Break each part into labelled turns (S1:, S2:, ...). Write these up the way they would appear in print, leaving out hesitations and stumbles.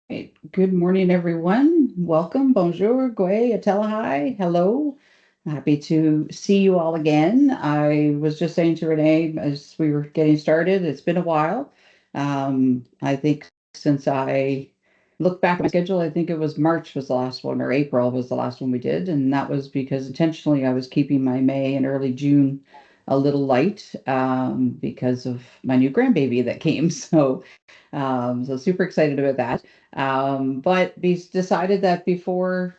S1: Right. Good morning, everyone. Welcome. Bonjour, Gwe, Atelahai. Hello. Happy to see you all again. I was just saying to Renee as we were getting started, it's been a while. I think since I looked back at my schedule, I think it was March was the last one, or April was the last one we did. And that was because intentionally I was keeping my May and early June a little light because of my new grandbaby that came. So super excited about that. But we decided that before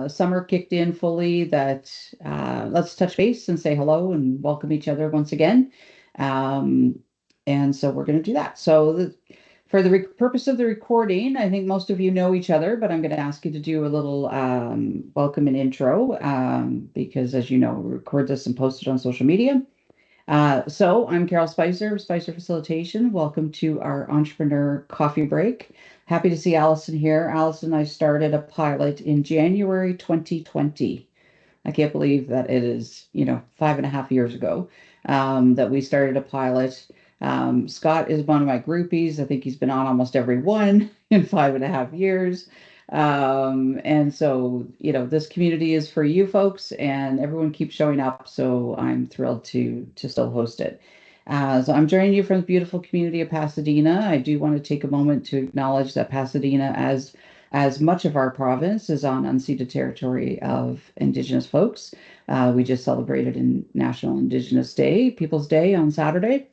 S1: summer kicked in fully, that let's touch base and say hello and welcome each other once again. Um, and so we're going to do that. For the purpose of the recording, I think most of you know each other, but I'm going to ask you to do a little welcome and intro because, as you know, we record this and post it on social media. So I'm Carol Spicer, Spicer Facilitation. Welcome to our entrepreneur coffee break. Happy to see Allison here. Allison and I started a pilot in January 2020. I can't believe that it is, 5.5 years ago that we started a pilot. Scott is one of my groupies. I think he's been on almost every one in 5.5 years. And so, this community is for you folks, and everyone keeps showing up. So I'm thrilled to still host it. So I'm joining you from the beautiful community of Pasadena. I do want to take a moment to acknowledge that Pasadena, as much of our province, is on unceded territory of Indigenous folks. We just celebrated in National Indigenous Day, People's Day on Saturday.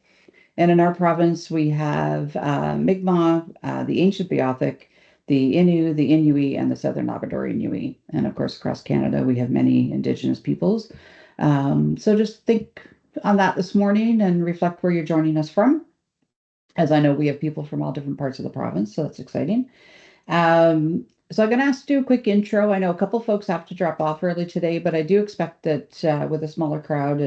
S1: And in our province, we have Mi'kmaq, the ancient Beothuk, the Innu, the Inuit, and the Southern Labrador Inuit. And of course, across Canada, we have many Indigenous peoples. So just think on that this morning and reflect where you're joining us from, as I know we have people from all different parts of the province, so that's exciting. So I'm going to ask you to do a quick intro. I know a couple folks have to drop off early today, but I do expect that with a smaller crowd,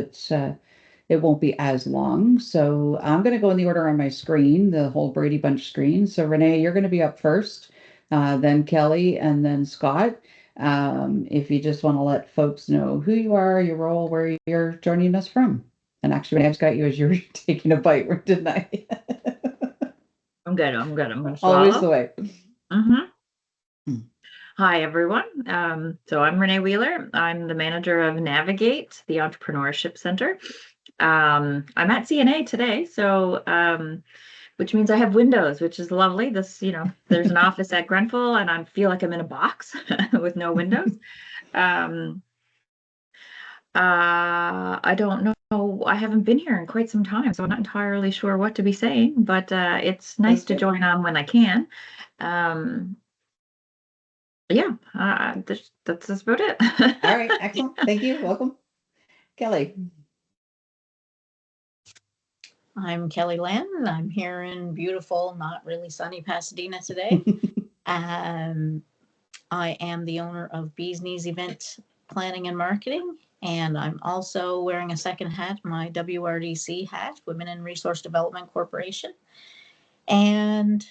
S1: it won't be as long. So I'm going to go in the order on my screen, the whole Brady Bunch screen. So Renee, you're going to be up first, then Kelly, and then Scott. If you just want to let folks know who you are, your role, where you're joining us from. And actually, Renee, I just got you as you were taking a bite, didn't I?
S2: I'm good. I'm good. I'm going to
S1: Always the
S2: swallow.
S1: way.
S2: hmm
S1: Hmm.
S2: Hi, everyone. So I'm Renee Wheeler. I'm the manager of Navigate, the Entrepreneurship Center. I'm at CNA today, which means I have windows, which is lovely. There's an office at Grenfell, and I feel like I'm in a box with no windows. Um, I don't know. I haven't been here in quite some time, so I'm not entirely sure what to be saying, but it's nice
S1: That's
S2: to
S1: good.
S2: join on when I can. Um, yeah, that's about it.
S1: All right, excellent. Thank you. Welcome. Kelly.
S3: I'm Kelly Lynn. I'm here in beautiful, not really sunny Pasadena today. Um, I am the owner of Bees Knees Event Planning and Marketing, and I'm also wearing a second hat, my WRDC hat, Women in Resource Development Corporation. And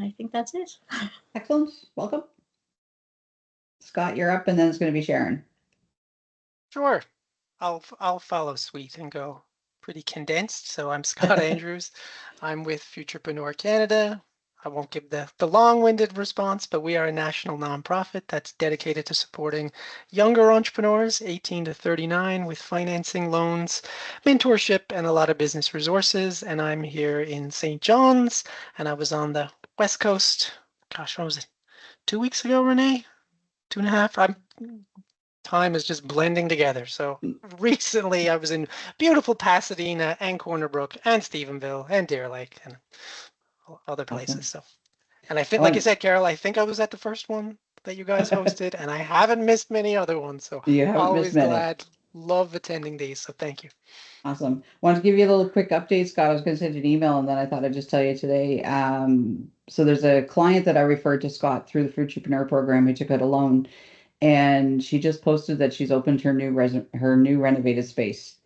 S3: I think that's it.
S1: Excellent. Welcome. Scott, you're up, and then it's going to be Sharon.
S4: Sure. I'll follow suit and go pretty condensed. So I'm Scott Andrews. I'm with Futurepreneur Canada. I won't give the long-winded response, but we are a national nonprofit that's dedicated to supporting younger entrepreneurs, 18 to 39, with financing, loans, mentorship, and a lot of business resources. And I'm here in St. John's, and I was on the West Coast. Gosh, what was it? 2 weeks ago, Renee? 2.5? Time is just blending together. So recently I was in beautiful Pasadena and Corner Brook and Stephenville and Deer Lake and other
S1: Awesome.
S4: places. So, and I think,
S1: I
S4: like you
S1: want
S4: said, Carol, I think I was at the first one that you guys hosted, and I haven't missed many other ones. So
S1: you haven't missed
S4: always
S1: many.
S4: glad, love attending these. So thank you.
S1: Awesome. Wanted to give you a little quick update, Scott. I was going to send you an email, and then I thought I'd just tell you today. So there's a client that I referred to Scott through the Futurepreneur program who took out a loan, and she just posted that she's opened her new renovated space.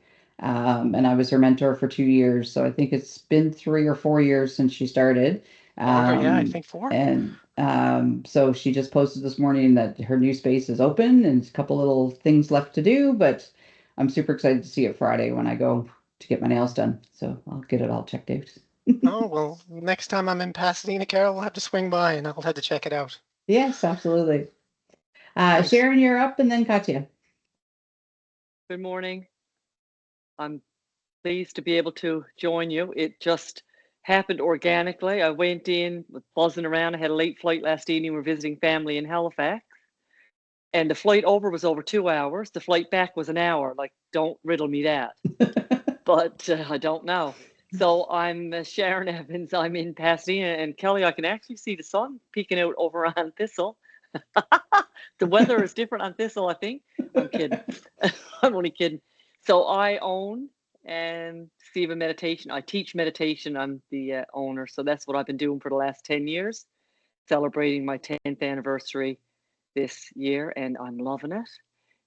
S1: And I was her mentor for 2 years, so I think it's been 3 or 4 years since she started.
S4: Longer, yeah, I think 4.
S1: And so she just posted this morning that her new space is open and a couple little things left to do, but I'm super excited to see it Friday when I go to get my nails done. So I'll get it all checked out.
S4: Oh, well, next time I'm in Pasadena, Carol, I'll have to swing by and I'll have to check it out.
S1: Yes, absolutely.
S4: Thanks.
S1: Sharon, you're up, and then Katya.
S5: Good morning. I'm pleased to be able to join you. It just happened organically. I went in buzzing around. I had a late flight last evening. We're visiting family in Halifax. And the flight over was over 2 hours. The flight back was an hour. Like, don't riddle me that. But I don't know. So I'm Sharon Evans. I'm in Pasadena. And Kelly, I can actually see the sun peeking out over on Thistle. The weather is different on Thistle, I think. I'm kidding. I'm only kidding. So I own and Steve Meditation. I teach meditation. I'm the owner. So that's what I've been doing for the last 10 years, celebrating my 10th anniversary this year, and I'm loving it.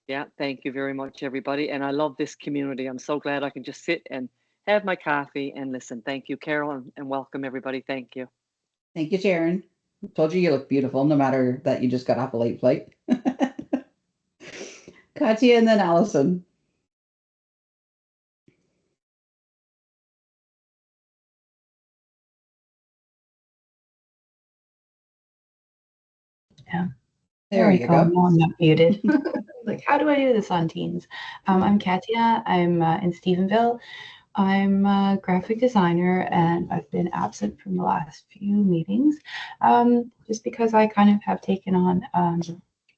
S5: Yeah, thank you very much, everybody. And I love this community. I'm so glad I can just sit and have my coffee and listen. Thank you, Carol, and welcome, everybody. Thank you.
S1: Thank you, Sharon. Told you look beautiful, no matter that you just got off a late flight. Katya and then Allison.
S6: Yeah.
S1: There you go.
S6: No, I'm not muted. Like, how do I do this on Teams? I'm Katya. I'm in Stephenville. I'm a graphic designer, and I've been absent from the last few meetings just because I kind of have taken on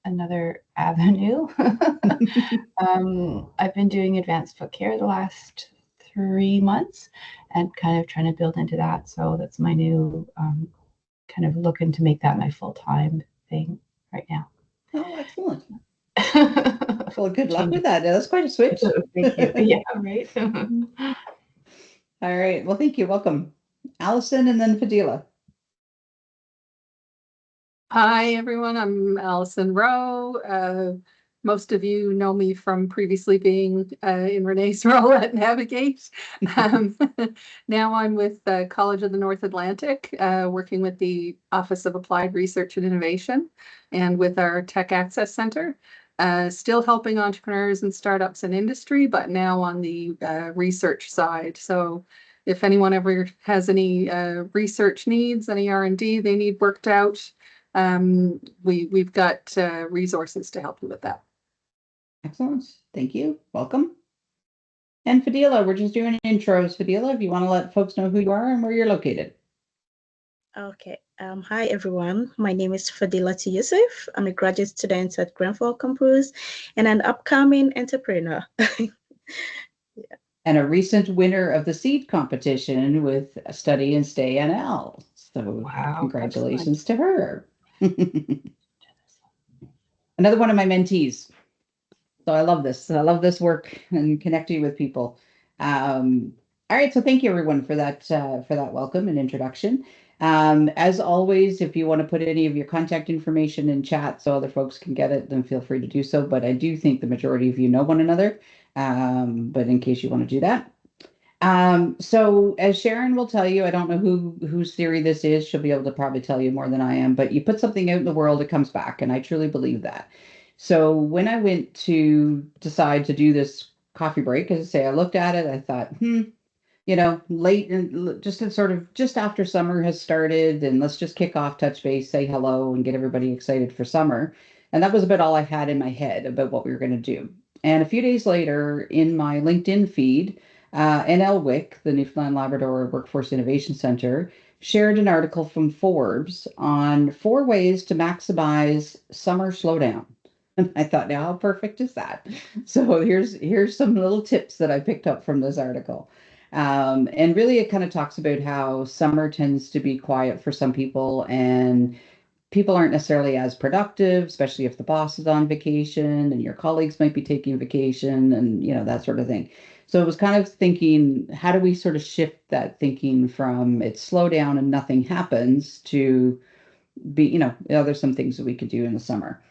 S6: another avenue. I've been doing advanced foot care the last 3 months and kind of trying to build into that. So that's my new kind of looking to make that my full-time thing right now.
S1: Oh, excellent. Well, good luck with that. That's quite a switch.
S6: Thank you. Yeah, right.
S1: All right. Well, thank you. Welcome. Allison and then Fadila.
S7: Hi, everyone. I'm Allison Rowe. Most of you know me from previously being in Renee's role at Navigate. Now I'm with College of the North Atlantic, working with the Office of Applied Research and Innovation and with our Tech Access Center. Still helping entrepreneurs and startups in industry, but now on the research side. So if anyone ever has any research needs, any R&D they need worked out, we've got resources to help you with that.
S1: Excellent. Thank you. Welcome. And Fadila, we're just doing intros. Fadila, if you want to let folks know who you are and where you're located.
S8: Okay. Hi, everyone. My name is Fadila Yusuf. I'm a graduate student at Grenfell Campus and an upcoming entrepreneur.
S1: And a recent winner of the seed competition with Study and Stay NL. So
S6: Wow,
S1: congratulations to her. Another one of my mentees. So I love this. I love this work and connecting with people. All right. So thank you everyone for that welcome and introduction. As always, if you want to put any of your contact information in chat so other folks can get it, then feel free to do so. But I do think the majority of you know one another. But in case you want to do that. So as Sharon will tell you, I don't know whose theory this is. She'll be able to probably tell you more than I am, but you put something out in the world, it comes back. And I truly believe that. So when I went to decide to do this coffee break, as I say, I looked at it, I thought, late and just after summer has started, and let's just kick off, touch base, say hello, and get everybody excited for summer. And that was about all I had in my head about what we were going to do. And a few days later, in my LinkedIn feed, NLWIC, the Newfoundland and Labrador Workforce Innovation Center, shared an article from Forbes on 4 ways to maximize summer slowdown. And I thought, now how perfect is that? So here's some little tips that I picked up from this article. And really it kind of talks about how summer tends to be quiet for some people, and people aren't necessarily as productive, especially if the boss is on vacation and your colleagues might be taking vacation and, that sort of thing. So it was kind of thinking, how do we sort of shift that thinking from it's slow down and nothing happens to be, there's some things that we could do in the summer.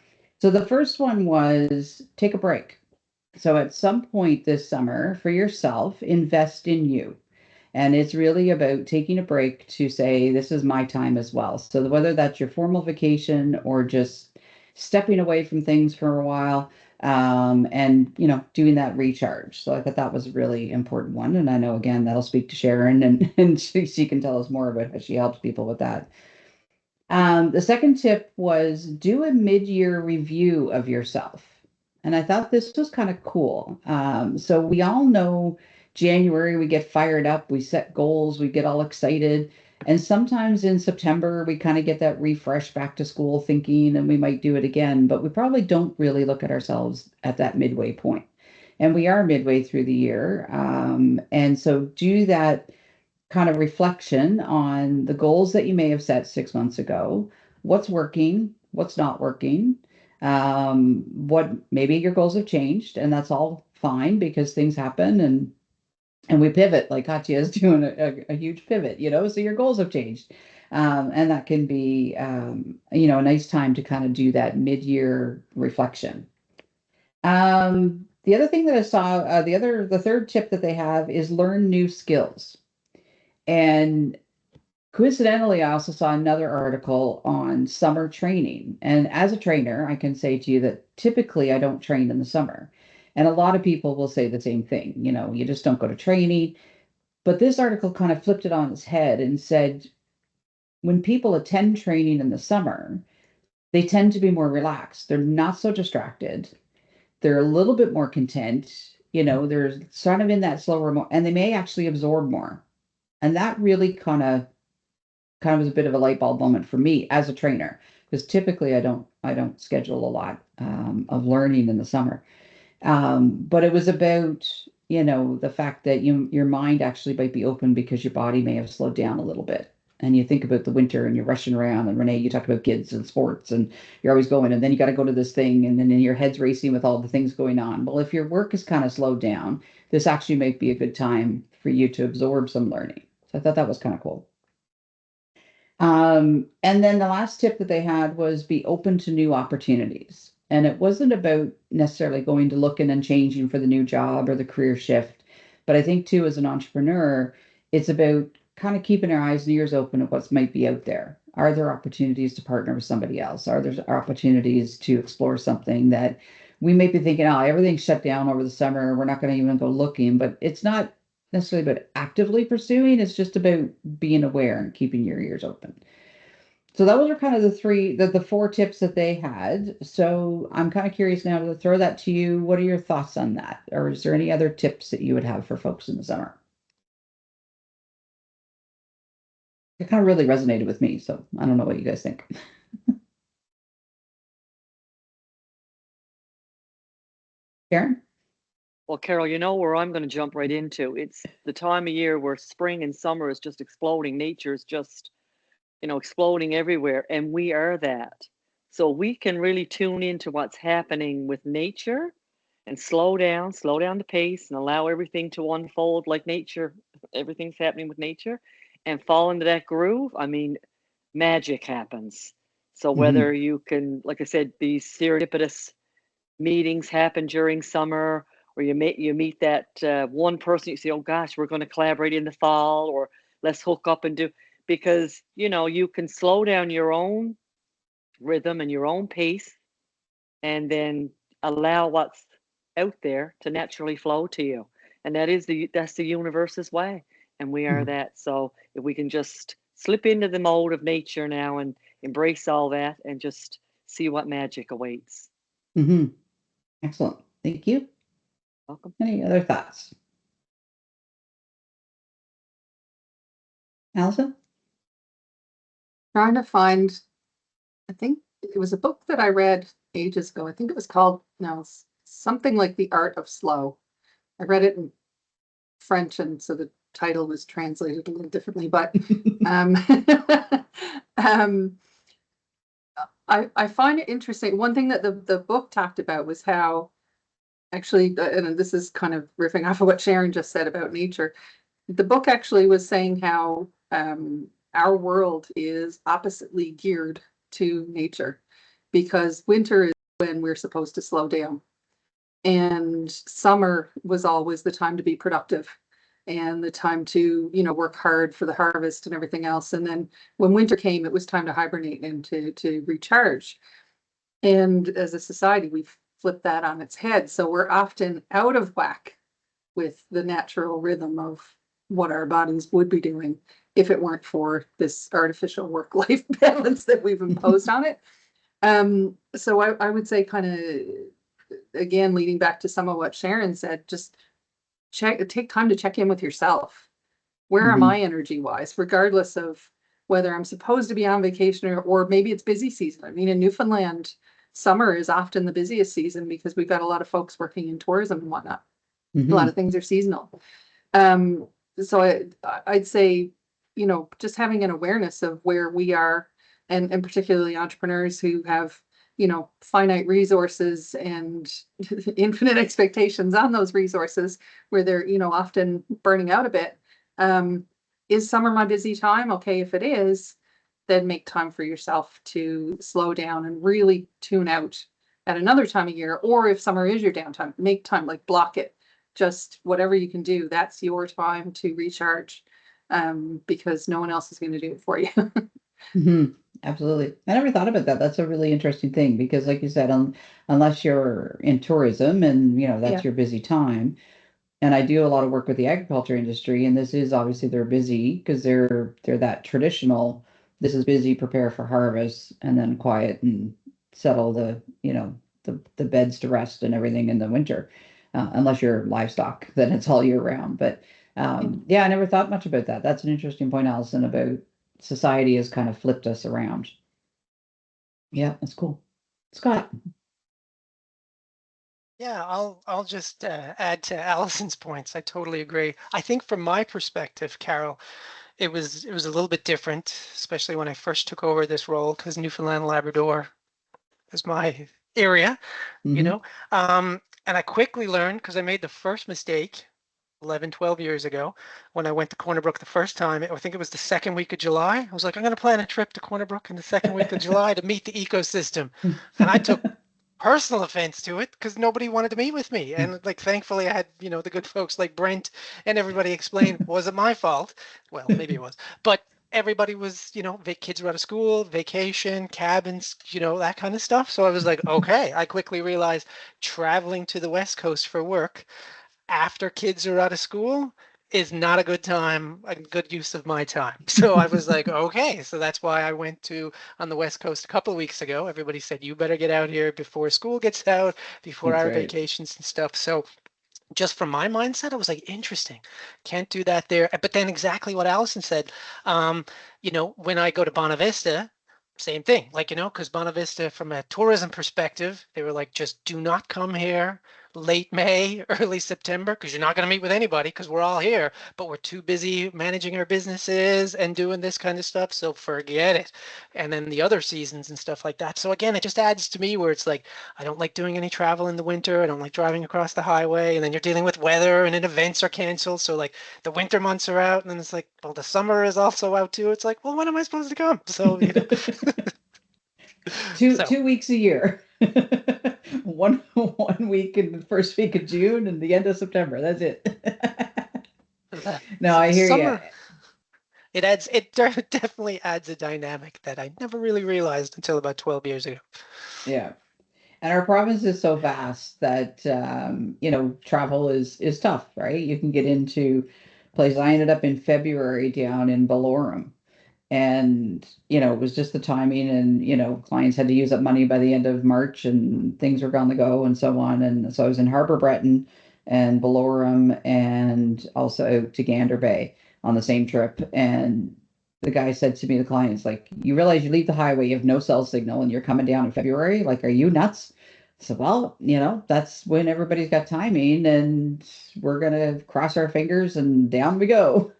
S1: So the first one was take a break. So at some point this summer for yourself, invest in you. And it's really about taking a break to say, this is my time as well. So whether that's your formal vacation or just stepping away from things for a while, and doing that recharge. So I thought that was a really important one. And I know, again, that'll speak to Sharon, and she can tell us more about how she helps people with that. The second tip was do a mid-year review of yourself. And I thought this was kind of cool. So we all know January, we get fired up, we set goals, we get all excited. And sometimes in September, we kind of get that refresh back to school thinking, and we might do it again, but we probably don't really look at ourselves at that midway point. And we are midway through the year. And so do that kind of reflection on the goals that you may have set 6 months ago, what's working, what's not working, what maybe your goals have changed, and that's all fine because things happen and we pivot, like Katya is doing a huge pivot, so your goals have changed. And that can be, a nice time to kind of do that mid-year reflection. The other thing that I saw, the third tip that they have is learn new skills. And coincidentally, I also saw another article on summer training. And as a trainer, I can say to you that typically I don't train in the summer. And a lot of people will say the same thing, you just don't go to training. But this article kind of flipped it on its head and said, when people attend training in the summer, they tend to be more relaxed. They're not so distracted. They're a little bit more content. They're sort of in that slower, and they may actually absorb more. And that really kind of was a bit of a light bulb moment for me as a trainer, because typically I don't schedule a lot of learning in the summer. But it was about, the fact that your mind actually might be open because your body may have slowed down a little bit. And you think about the winter and you're rushing around, and Renee, you talked about kids and sports, and you're always going, and then you got to go to this thing, and then your head's racing with all the things going on. Well, if your work is kind of slowed down, this actually might be a good time for you to absorb some learning. So I thought that was kind of cool. And then the last tip that they had was be open to new opportunities. And it wasn't about necessarily going to looking and changing for the new job or the career shift. But I think too, as an entrepreneur, it's about kind of keeping our eyes and ears open at what might be out there. Are there opportunities to partner with somebody else? Are there opportunities to explore something that we may be thinking, oh, everything's shut down over the summer, we're not going to even go looking, but it's not necessarily about actively pursuing, it's just about being aware and keeping your ears open. So those are kind of the four tips that they had. So I'm kind of curious now to throw that to you. What are your thoughts on that? Or is there any other tips that you would have for folks in the summer? It kind of really resonated with me, so I don't know what you guys think. Karen?
S5: Well, Carol, you know where I'm going to jump right into. It's the time of year where spring and summer is just exploding. Nature's just, exploding everywhere. And we are that. So we can really tune into what's happening with nature and slow down the pace and allow everything to unfold like nature. Everything's happening with nature and fall into that groove. I mean, magic happens. So whether you can, like I said, these serendipitous meetings happen during summer, or you meet that one person you say, oh gosh, we're going to collaborate in the fall, or let's hook up and do, because you can slow down your own rhythm and your own pace, and then allow what's out there to naturally flow to you. And that's the universe's way, and we are that. So if we can just slip into the mode of nature now and embrace all that and just see what magic awaits.
S1: Excellent. Thank you.
S5: Welcome.
S1: Any other thoughts? Allison?
S7: Trying to find, I think it was a book that I read ages ago. I think it was called, something like The Art of Slow. I read it in French, and so the title was translated a little differently, but I find it interesting. One thing that the book talked about was how, actually, and this is kind of riffing off of what Sharon just said about nature, the book actually was saying how our world is oppositely geared to nature, because winter is when we're supposed to slow down, and summer was always the time to be productive and the time to work hard for the harvest and everything else. And then when winter came, it was time to hibernate and to recharge. And as a society, we've flip that on its head. So we're often out of whack with the natural rhythm of what our bodies would be doing if it weren't for this artificial work-life balance that we've imposed on it. So I would say, kind of, again, leading back to some of what Sharon said, just take time to check in with yourself. Where am I energy wise, regardless of whether I'm supposed to be on vacation or maybe it's busy season. I mean, in Newfoundland, summer is often the busiest season because we've got a lot of folks working in tourism and whatnot. A lot of things are seasonal. So I'd say, just having an awareness of where we are, and particularly entrepreneurs who have, finite resources and infinite expectations on those resources, where they're, often burning out a bit. Is summer my busy time? Okay, if it is, then make time for yourself to slow down and really tune out at another time of year. Or if summer is your downtime, make time, like block it. Just whatever you can do, that's your time to recharge, because no one else is going to do it for you.
S1: Absolutely. I never thought about that. That's a really interesting thing because, like you said, unless you're in tourism and, that's your busy time. And I do a lot of work with the agriculture industry, and this is obviously they're busy because they're that traditional. This is busy, prepare for harvest, and then quiet and settle the beds to rest and everything in the winter. Unless you're livestock, then it's all year round. But yeah, I never thought much about that. That's an interesting point, Allison, about society has kind of flipped us around. Yeah, that's cool. Scott.
S4: Yeah, I'll just add to Allison's points. I totally agree. I think from my perspective, Carol, it was a little bit different, especially when I first took over this role, because Newfoundland and Labrador is my area, and I quickly learned, because I made the first mistake 11, 12 years ago when I went to Corner Brook the first time. I think it was the second week of July. I was like, I'm going to plan a trip to Corner Brook in the second week of July to meet the ecosystem. And I took personal offense to it because nobody wanted to meet with me. And like, thankfully I had, the good folks like Brent and everybody explained, wasn't my fault. Well, maybe it was, but everybody was, kids were out of school, vacation, cabins, that kind of stuff. So I was like, okay, I quickly realized traveling to the West Coast for work after kids are out of school is not a good time, a good use of my time. So I was like, okay, so that's why I went on the West Coast a couple of weeks ago. Everybody said, you better get out here before school gets out, before
S1: That's
S4: our
S1: right.
S4: vacations and stuff. So just from my mindset, I was like, interesting. Can't do that there. But then exactly what Allison said, when I go to Bonavista, same thing, because Bonavista, from a tourism perspective, they were like, just do not come here late May, early September, because you're not going to meet with anybody because we're all here, but we're too busy managing our businesses and doing this kind of stuff. So forget it. And then the other seasons and stuff like that. So again, it just adds to me where it's like, I don't like doing any travel in the winter. I don't like driving across the highway. And then you're dealing with weather and then events are canceled. So like the winter months are out and then it's like, well, the summer is also out too. It's like, well, when am I supposed to come? So,
S1: 2 weeks a year. one week in the first week of June and the end of September. That's it. No, I hear you.
S4: It definitely adds a dynamic that I never really realized until about 12 years ago.
S1: Yeah. And our province is so vast that travel is tough, right? You can get into places. I ended up in February down in Bellorum. And, it was just the timing and, clients had to use up money by the end of March and things were on the go and so on. And so I was in Harbor Breton and Bellorum and also out to Gander Bay on the same trip. And the guy said to me, the client's like, you realize you leave the highway, you have no cell signal and you're coming down in February? Like, are you nuts? So, well, that's when everybody's got timing and we're going to cross our fingers and down we go,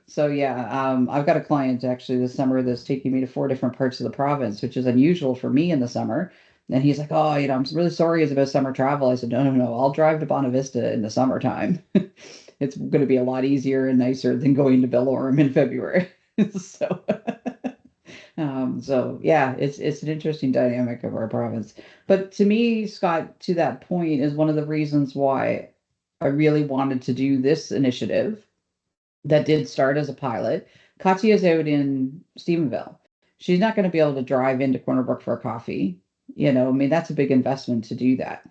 S1: So yeah, I've got a client actually this summer that's taking me to 4 different parts of the province, which is unusual for me in the summer. And he's like, oh, I'm really sorry it's about summer travel. I said, no, I'll drive to Bonavista in the summertime. It's going to be a lot easier and nicer than going to Bellorum in February. So, so yeah, it's an interesting dynamic of our province. But to me, Scott, to that point is one of the reasons why I really wanted to do this initiative that did start as a pilot. Katya's out in Stephenville. She's not going to be able to drive into Corner Brook for a coffee. You know, I mean, that's a big investment to do that.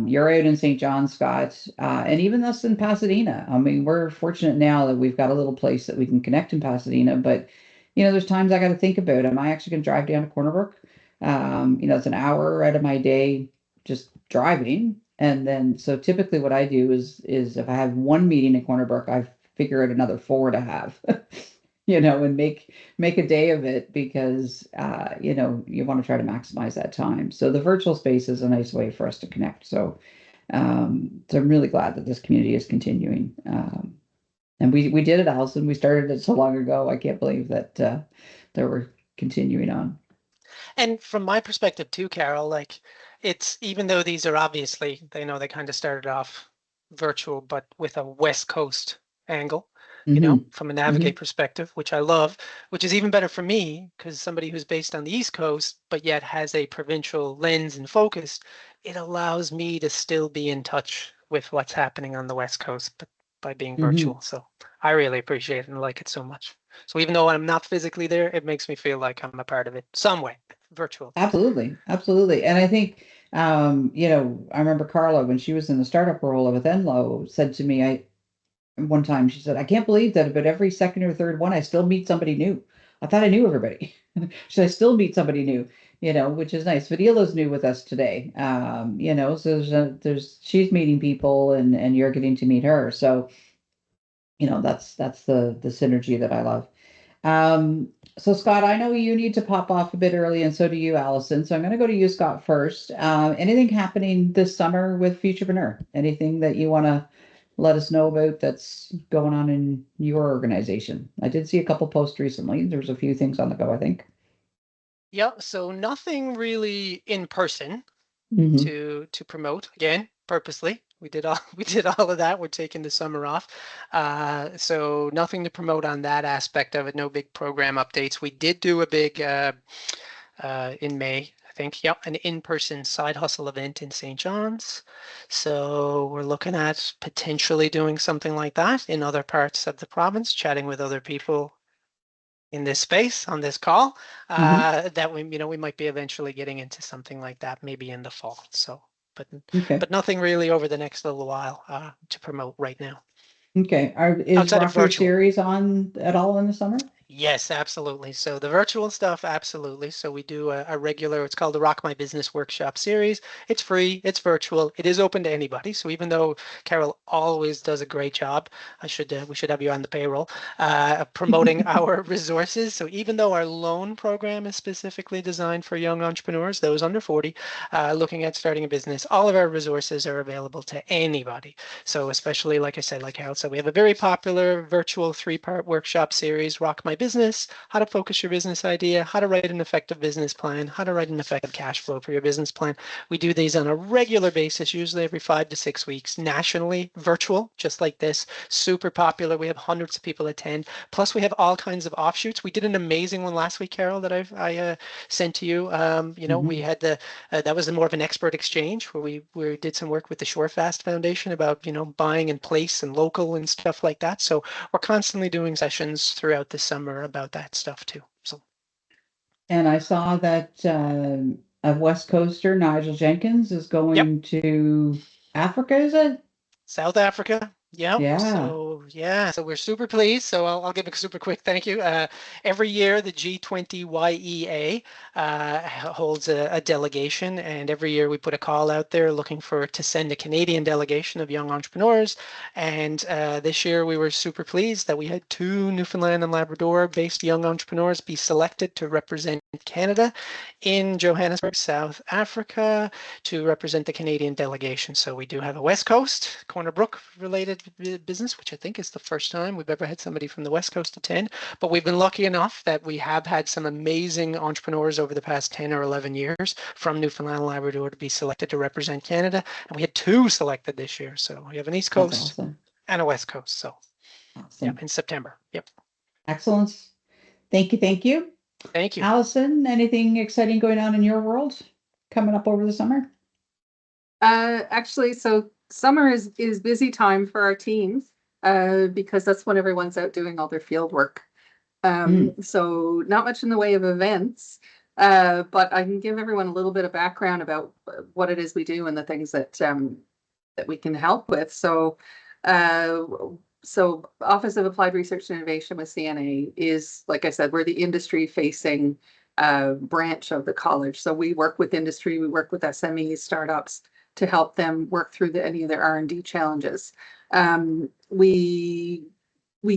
S1: You're out in St. John, Scott, and even us in Pasadena. I mean, we're fortunate now that we've got a little place that we can connect in Pasadena, but you know, there's times I got to think about, am I actually going to drive down to Corner Brook? You know, it's an hour out of my day just driving. And then, so typically what I do is if I have one meeting in Corner Brook, I figure out another four to have, you know, and make a day of it because, you know, you want to try to maximize that time. So the virtual space is a nice way for us to connect. So I'm really glad that this community is continuing. And we did it, Allison. We started it so long ago. I can't believe that we're continuing on.
S4: And from my perspective too, Carol, like it's, even though these are obviously, they know they kind of started off virtual, but with a West Coast angle, you know,
S1: Mm-hmm.
S4: from a Navigate perspective, which I love, which is even better for me because somebody who's based on the East Coast, but yet has a provincial lens and focus, it allows me to still be in touch with what's happening on the West Coast, but by being
S1: Mm-hmm.
S4: virtual. So I really appreciate it and like it so much. So even though I'm not physically there, it makes me feel like I'm a part of it some way, virtual.
S1: Absolutely, absolutely. And I think, you know, I remember Carla when she was in the startup role with Enlo said to me, one time she said, I can't believe that, but every second or third one, I still meet somebody new. I thought I knew everybody. Should I still meet somebody new? You know, which is nice. Vadila's new with us today. You know, so she's meeting people and you're getting to meet her. So, you know, that's the synergy that I love. So Scott, I know you need to pop off a bit early, and so do you, Allison. So I'm going to go to you, Scott, first. Anything happening this summer with Futurepreneur? Anything that you want to let us know about that's going on in your organization? I did see a couple posts recently. There's a few things on the go, I think.
S4: Yeah, so nothing really in person
S1: Hmm.
S4: to promote, again, purposely. We did all we did all of that. We're taking the summer off. So nothing to promote on that aspect of it. No big program updates. We did do a big in May, I think. Yep, an in-person side hustle event in St. John's. So we're looking at potentially doing something like that in other parts of the province, chatting with other people in this space on this call. That we might be eventually getting into something like that maybe in the fall. So, but
S1: Okay.
S4: nothing really over the next little while to promote right now
S1: Okay. Is
S4: outside of
S1: Rock Your
S4: virtual.
S1: Series on at all in the summer?
S4: Yes, absolutely. So the virtual stuff, absolutely. So we do a regular, it's called the Rock My Business Workshop series. It's free, it's virtual, it is open to anybody. So even though Carol always does a great job, we should have you on the payroll, promoting our resources. So even though our loan program is specifically designed for young entrepreneurs, those under 40, looking at starting a business, all of our resources are available to anybody. So especially, like I said, like Carol said, we have a very popular virtual 3-part workshop series, Rock My Business, how to focus your business idea, how to write an effective business plan, how to write an effective cash flow for your business plan. We do these on a regular basis, usually every 5 to 6 weeks, nationally, virtual, just like this, super popular. We have hundreds of people attend. Plus we have all kinds of offshoots. We did an amazing one last week, Carol, that I sent to you. We had that was more of an expert exchange where we did some work with the Shorefast Foundation about, buying in place and local and stuff like that. So we're constantly doing sessions throughout the summer about that stuff too. So,
S1: And I saw that a West Coaster, Nigel Jenkins, is
S4: yep,
S1: going to Africa, is it?
S4: South Africa. Yep.
S1: Yeah.
S4: So yeah, so we're super pleased. So I'll give a super quick thank you. Every year the G20 YEA holds a delegation, and every year we put a call out there looking to send a Canadian delegation of young entrepreneurs. And this year we were super pleased that we had 2 Newfoundland and Labrador based young entrepreneurs be selected to represent Canada in Johannesburg, South Africa, to represent the Canadian delegation. So we do have a West Coast, Corner Brook related business, which I think is the first time we've ever had somebody from the West Coast attend. But we've been lucky enough that we have had some amazing entrepreneurs over the past 10 or 11 years from Newfoundland and Labrador to be selected to represent Canada. And we had 2 selected this year. So we have an East
S1: That's
S4: Coast
S1: awesome.
S4: and a West Coast. So yeah,
S1: Awesome.
S4: in September. Yep.
S1: Excellent. Thank you. Thank you.
S4: Thank you.
S1: Allison, anything exciting going on in your world coming up over the summer?
S7: Actually, so summer is busy time for our teams because that's when everyone's out doing all their field work. So not much in the way of events, But I can give everyone a little bit of background about what it is we do and the things that we can help with. So, Office of Applied Research and Innovation with CNA is, like I said, we're the industry-facing branch of the college. So we work with industry, we work with SMEs, startups to help them work through any of their R&D challenges. We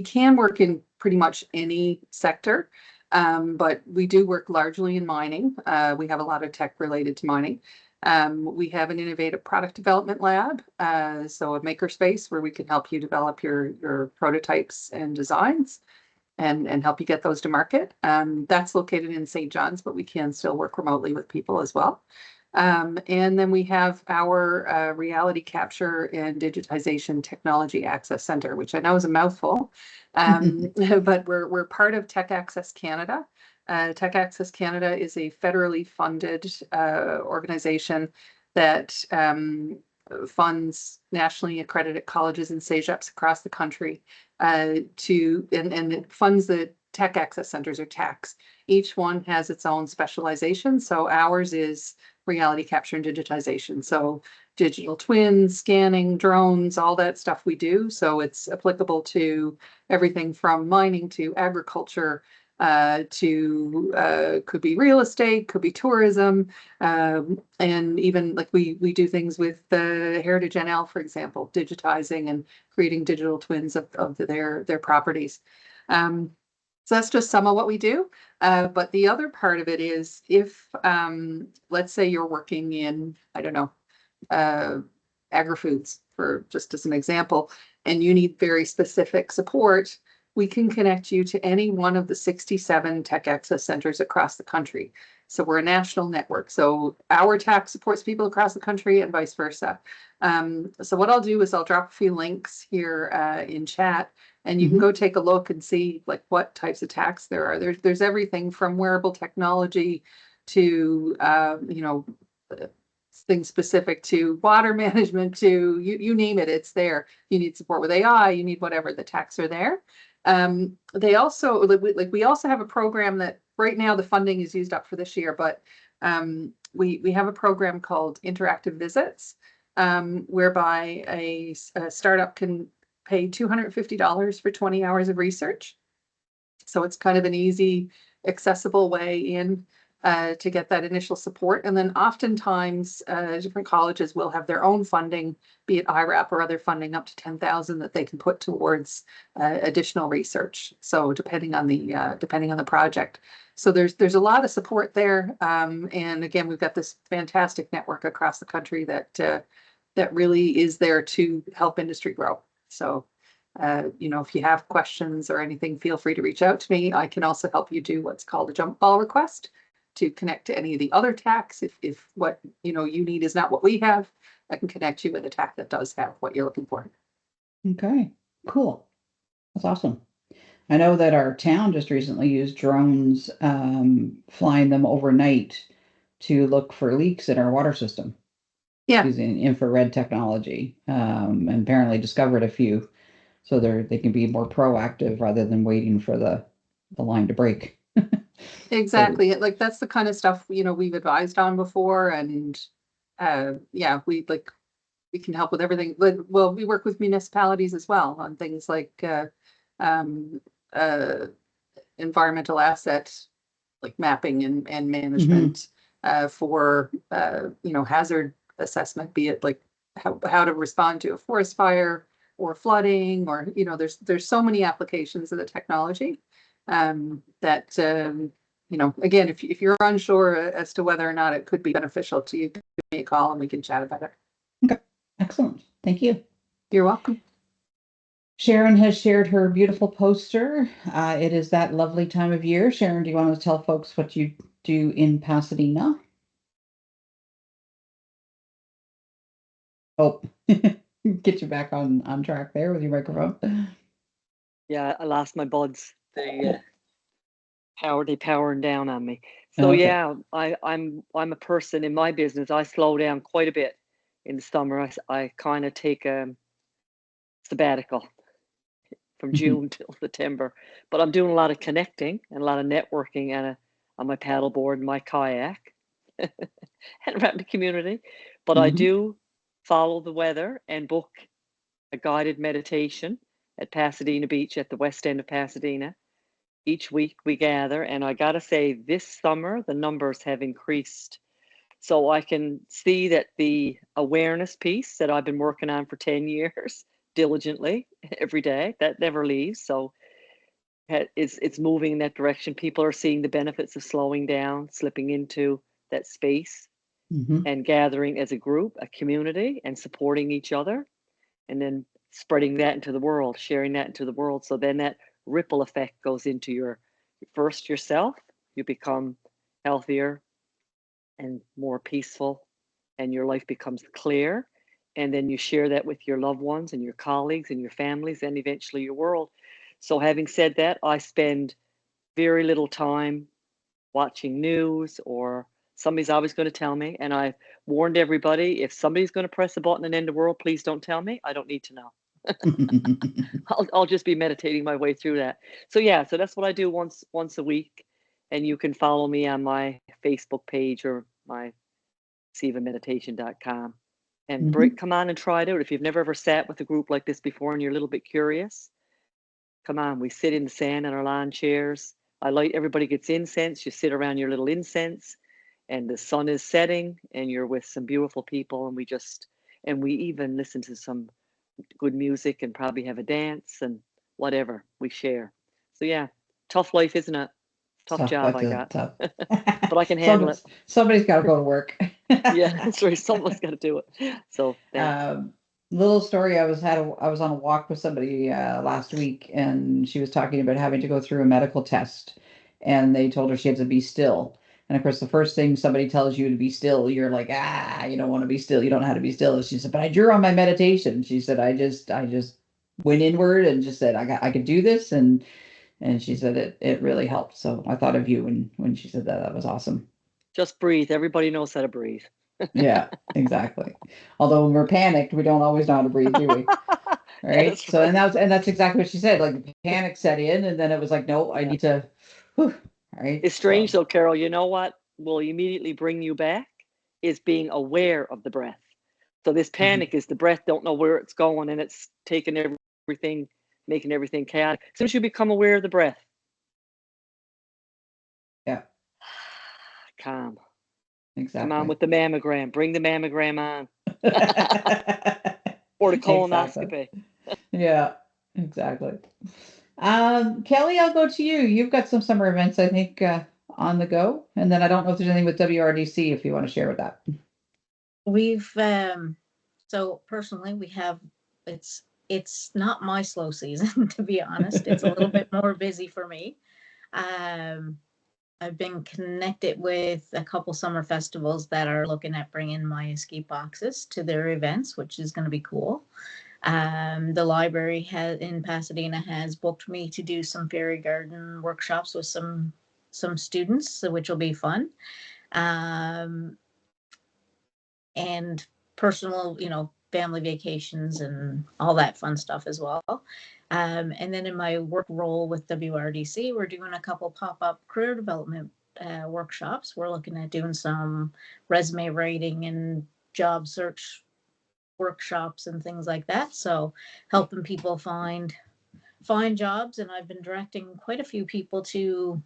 S7: can work in pretty much any sector, but we do work largely in mining. We have a lot of tech related to mining. We have an innovative product development lab, so a makerspace where we can help you develop your prototypes and designs and help you get those to market. That's located in St. John's, but we can still work remotely with people as well. And then we have our reality capture and digitization technology access center, which I know is a mouthful, but we're part of Tech Access Canada. Tech Access Canada is a federally funded organization that funds nationally accredited colleges and CEGEPs across the country and it funds the tech access centers or TACs. Each one has its own specialization. So ours is reality capture and digitization. So digital twins, scanning, drones, all that stuff we do. So it's applicable to everything from mining to agriculture, could be real estate, could be tourism, and even like we do things with Heritage NL, for example, digitizing and creating digital twins of their properties. So that's just some of what we do. But the other part of it is if, let's say you're working in, I don't know, agri-foods, for just as an example, and you need very specific support, we can connect you to any one of the 67 tech access centers across the country. So we're a national network. So our TAC supports people across the country and vice versa. So what I'll do is I'll drop a few links here in chat, and you can go take a look and see like what types of TACs there are. There's everything from wearable technology to things specific to water management to you name it, it's there. You need support with AI, you need whatever, the TACs are there. They also we also have a program that right now the funding is used up for this year, but we have a program called Interactive Visits, whereby a startup can pay $250 for 20 hours of research. So it's kind of an easy, accessible way in to get that initial support. And then oftentimes different colleges will have their own funding, be it IRAP or other funding up to 10,000 that they can put towards additional research. So depending on the project. So there's a lot of support there. And again, we've got this fantastic network across the country that really is there to help industry grow. So if you have questions or anything, feel free to reach out to me. I can also help you do what's called a jump ball request to connect to any of the other TACs. If what you need is not what we have, I can connect you with a TAC that does have what you're looking for.
S1: Okay, cool. That's awesome. I know that our town just recently used drones, flying them overnight to look for leaks in our water system.
S7: Yeah.
S1: Using infrared technology, and apparently discovered a few. So they can be more proactive rather than waiting for the line to break.
S7: Exactly. Like that's the kind of stuff we've advised on before, and we can help with everything. Well, we work with municipalities as well on things like environmental assets, like mapping and management for hazard assessment, be it like how to respond to a forest fire or flooding, or there's so many applications of the technology that again, if you're unsure as to whether or not it could be beneficial to you, give me a call and we can chat about it.
S1: Okay, excellent. Thank you.
S7: You're welcome.
S1: Sharon has shared her beautiful poster. It is that lovely time of year. Sharon, do you want to tell folks what you do in Pasadena? Oh, get you back on track there with your microphone.
S5: Yeah, I lost my buds. They powering down on me. So
S1: Okay.
S5: yeah, I'm a person in my business. I slow down quite a bit in the summer. I kind of take a sabbatical from June till September, but I'm doing a lot of connecting and a lot of networking, and on my paddleboard and my kayak and around the community. But I do follow the weather and book a guided meditation at Pasadena Beach at the west end of Pasadena. Each week we gather, and I gotta say, this summer the numbers have increased. So I can see that the awareness piece that I've been working on for 10 years diligently every day, that never leaves. So it's moving in that direction. People are seeing the benefits of slowing down, slipping into that space and gathering as a group, a community, and supporting each other, and then spreading that into the world, sharing that into the world. So then that ripple effect goes into yourself, you become healthier and more peaceful, and your life becomes clear. And then you share that with your loved ones and your colleagues and your families and eventually your world. So having said that, I spend very little time watching news, or somebody's always going to tell me. And I warned everybody, if somebody's going to press a button and end the world, please don't tell me. I don't need to know. I'll just be meditating my way through that. So yeah, so that's what I do once a week. And you can follow me on my Facebook page or my sivameditation.com. And come on and try it out. If you've never ever sat with a group like this before and you're a little bit curious, come on. We sit in the sand in our lawn chairs. Everybody gets incense. You sit around your little incense, and the sun is setting, and you're with some beautiful people, and we even listen to some good music and probably have a dance and whatever we share. So yeah, tough life, isn't it? Tough job I got.
S1: Tough.
S5: But I can handle it.
S1: Somebody's got to go to work.
S5: Yeah, that's right. Someone's got to do it. So
S1: little story. I was on a walk with somebody last week, and she was talking about having to go through a medical test, and they told her she had to be still. And of course, the first thing somebody tells you to be still, you're like, you don't want to be still. You don't know how to be still. She said, but I drew on my meditation. She said, I just went inward and just said, I could do this. And she said it really helped. So I thought of you when she said that. That was awesome.
S5: Just breathe. Everybody knows how to breathe.
S1: Yeah, exactly. Although when we're panicked, we don't always know how to breathe, do we? Right. So and that's exactly what she said. Like panic set in, and then it was like, no, I need to. Whew. Right.
S5: It's strange though, Carol. You know what will immediately bring you back is being aware of the breath. So this panic is the breath don't know where it's going, and it's taking everything, making everything chaotic. As soon as you become aware of the breath,
S1: yeah,
S5: calm.
S1: Exactly.
S5: Come on with the mammogram. Bring the mammogram on. Or the colonoscopy.
S1: Yeah, exactly. Kelly, I'll go to you. You've got some summer events, I think, on the go. And then I don't know if there's anything with WRDC if you want to share with that.
S3: We've so personally we have it's not my slow season, to be honest. It's a little bit more busy for me. I've been connected with a couple summer festivals that are looking at bringing my escape boxes to their events, which is going to be cool. The library in Pasadena has booked me to do some fairy garden workshops with some students, which will be fun. And personal, family vacations and all that fun stuff as well. And then in my work role with WRDC, we're doing a couple pop-up career development workshops. We're looking at doing some resume writing and job search workshops and things like that. So helping people find jobs. And I've been directing quite a few people to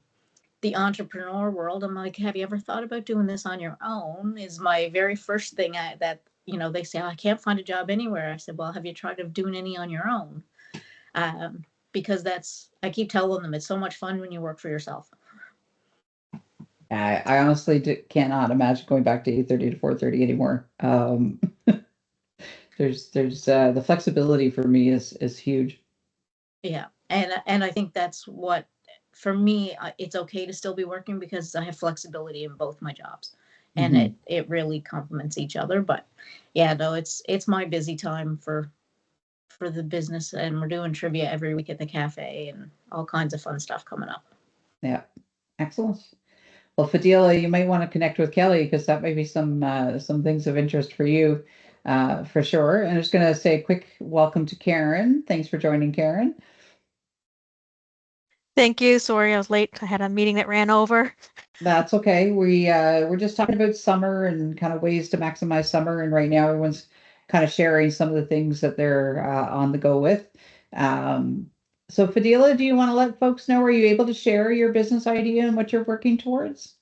S3: the entrepreneur world. I'm like, have you ever thought about doing this on your own? Is my very first thing that they say, I can't find a job anywhere. I said, well, have you tried of doing any on your own? Because I keep telling them it's so much fun when you work for yourself.
S1: I honestly cannot imagine going back to 8:30 to 4:30 anymore. There's the flexibility for me is huge.
S3: Yeah, and I think that's what, for me, it's okay to still be working because I have flexibility in both my jobs, and it really complements each other. But yeah, no, it's my busy time for the business, and we're doing trivia every week at the cafe and all kinds of fun stuff coming up.
S1: Yeah, excellent. Well, Fadila, you might want to connect with Kelly because that may be some things of interest for you, for sure. And I'm just going to say a quick welcome to Karen. Thanks for joining, Karen.
S9: Thank you. Sorry, I was late. I had a meeting that ran over.
S1: That's okay. We're just talking about summer and kind of ways to maximize summer. And right now, everyone's kind of sharing some of the things that they're on the go with. Um, so, Fadila, do you want to let folks know? Are you able to share your business idea and what you're working towards?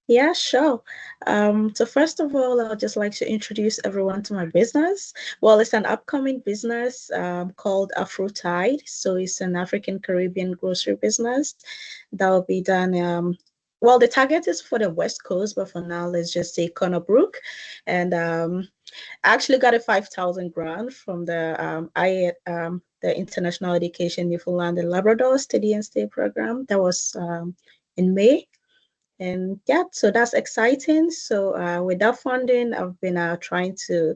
S8: Yeah, sure. So first of all, I'd just like to introduce everyone to my business. Well, it's an upcoming business called Afrotide. So it's an African Caribbean grocery business that will be done. Well, the target is for the West Coast, but for now, let's just say Corner Brook. And I actually got a 5,000 grant from the International Education Newfoundland and Labrador Study and Stay program. That was in May. And yeah, so that's exciting. So with that funding, I've been trying to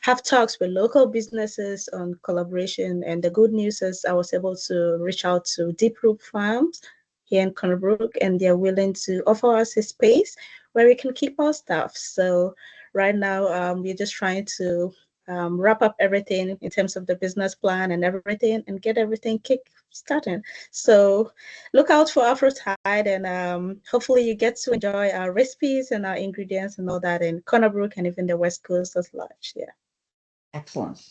S8: have talks with local businesses on collaboration. And the good news is I was able to reach out to Deep Root Farms here in Corner Brook, and they're willing to offer us a space where we can keep our stuff. So right now, we're just trying to wrap up everything in terms of the business plan and everything and get everything kick starting. So look out for Afrotide, and hopefully you get to enjoy our recipes and our ingredients and all that in Corner Brook and even the West Coast as large. Yeah.
S1: Excellent.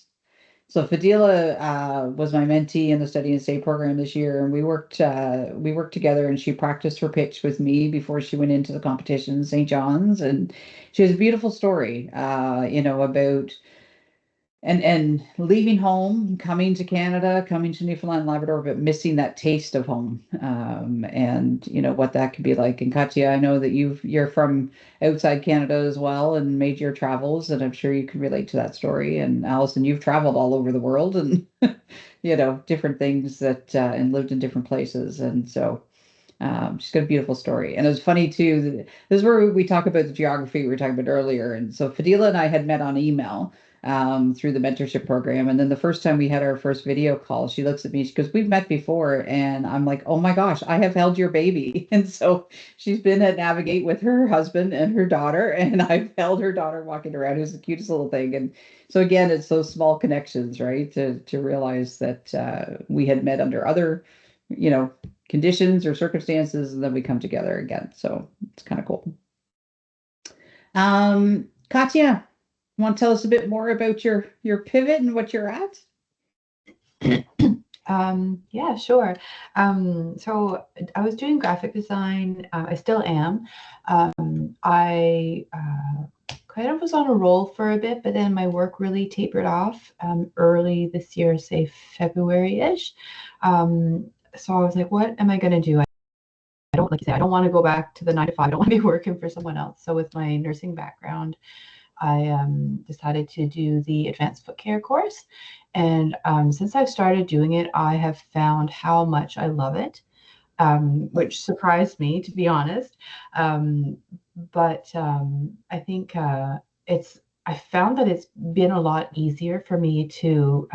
S1: So Fadila was my mentee in the Study and Stay program this year, and we worked together. And she practiced her pitch with me before she went into the competition in St. John's, and she has a beautiful story, about and leaving home, coming to Canada, coming to Newfoundland and Labrador, but missing that taste of home, and what that could be like. And Katya, I know that you're from outside Canada as well and made your travels, and I'm sure you can relate to that story. And Allison, you've traveled all over the world and different things that and lived in different places, and so. She's got a beautiful story. And it was funny too. This is where we talk about the geography we were talking about earlier. And so Fadila and I had met on email through the mentorship program. And then the first time we had our first video call, she looks at me, she goes, "We've met before." And I'm like, "Oh my gosh, I have held your baby." And so she's been at Navigate with her husband and her daughter. And I've held her daughter walking around, who's the cutest little thing. And so again, it's those small connections, right? To realize that we had met under other, conditions or circumstances, and then we come together again. So it's kind of cool. Katya, want to tell us a bit more about your pivot and what you're at?
S6: Yeah, sure. So I was doing graphic design. I still am. I kind of was on a roll for a bit, but then my work really tapered off early this year, say February-ish. So I was like, what am I going to do? Like you say, I don't want to go back to the 9 to 5. I don't want to be working for someone else. So with my nursing background, I decided to do the advanced foot care course. And since I've started doing it, I have found how much I love it, which surprised me, to be honest. But I think I found that it's been a lot easier for me to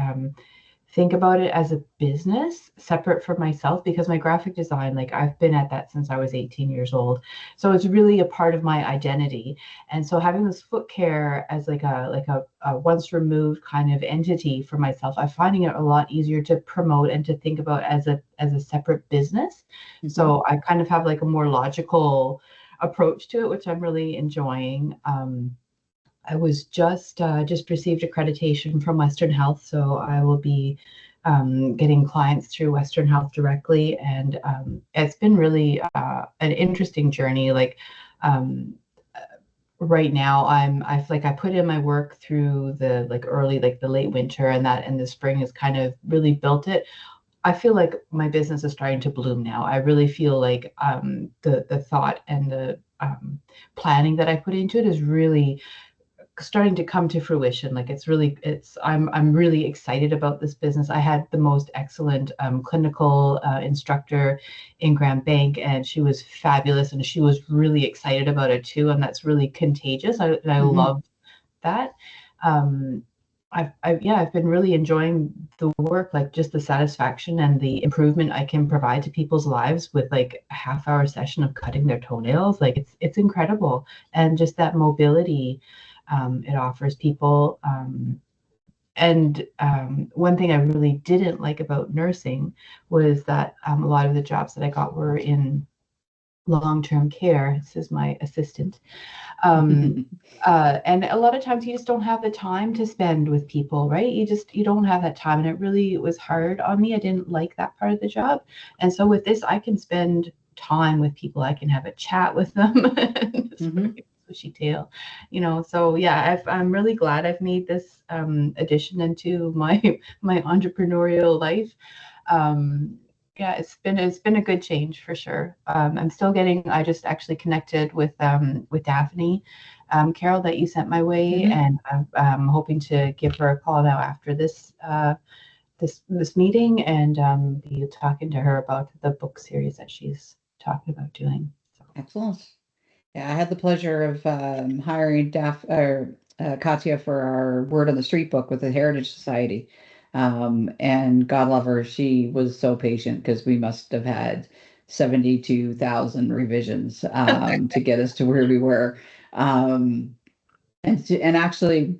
S6: think about it as a business separate from myself, because my graphic design, like I've been at that since I was 18 years old. So it's really a part of my identity. And so having this foot care as like a once removed kind of entity for myself, I'm finding it a lot easier to promote and to think about as a separate business. Mm-hmm. So I kind of have like a more logical approach to it, which I'm really enjoying. I was just received accreditation from Western Health, so I will be getting clients through Western Health directly, and it's been really an interesting journey. Like right now, I put in my work through the the late winter, and the spring has kind of really built it. I feel like my business is starting to bloom now. I really feel like the thought and the planning that I put into it is really starting to come to fruition. Like I'm really excited about this business. I had the most excellent clinical instructor in Grand Bank, and she was fabulous, and she was really excited about it too, and that's really contagious. I love that. I've been really enjoying the work, like just the satisfaction and the improvement I can provide to people's lives with like a half-hour session of cutting their toenails. Like it's incredible, and just that mobility it offers people. And one thing I really didn't like about nursing was that a lot of the jobs that I got were in long-term care. This is my assistant. And a lot of times you just don't have the time to spend with people, right? You don't have that time. And it really was hard on me. I didn't like that part of the job. And so with this, I can spend time with people. I can have a chat with them. It's very bushy tail, so yeah, I'm really glad I've made this addition into my entrepreneurial life. Yeah, it's been a good change for sure. I just actually connected with Daphne Carol that you sent my way, and I'm hoping to give her a call now after this this meeting, and be talking to her about the book series that she's talking about doing. So.
S1: Excellent. Yeah, I had the pleasure of hiring Katya for our Word on the Street book with the Heritage Society. And God love her, she was so patient because we must have had 72,000 revisions to get us to where we were. And actually,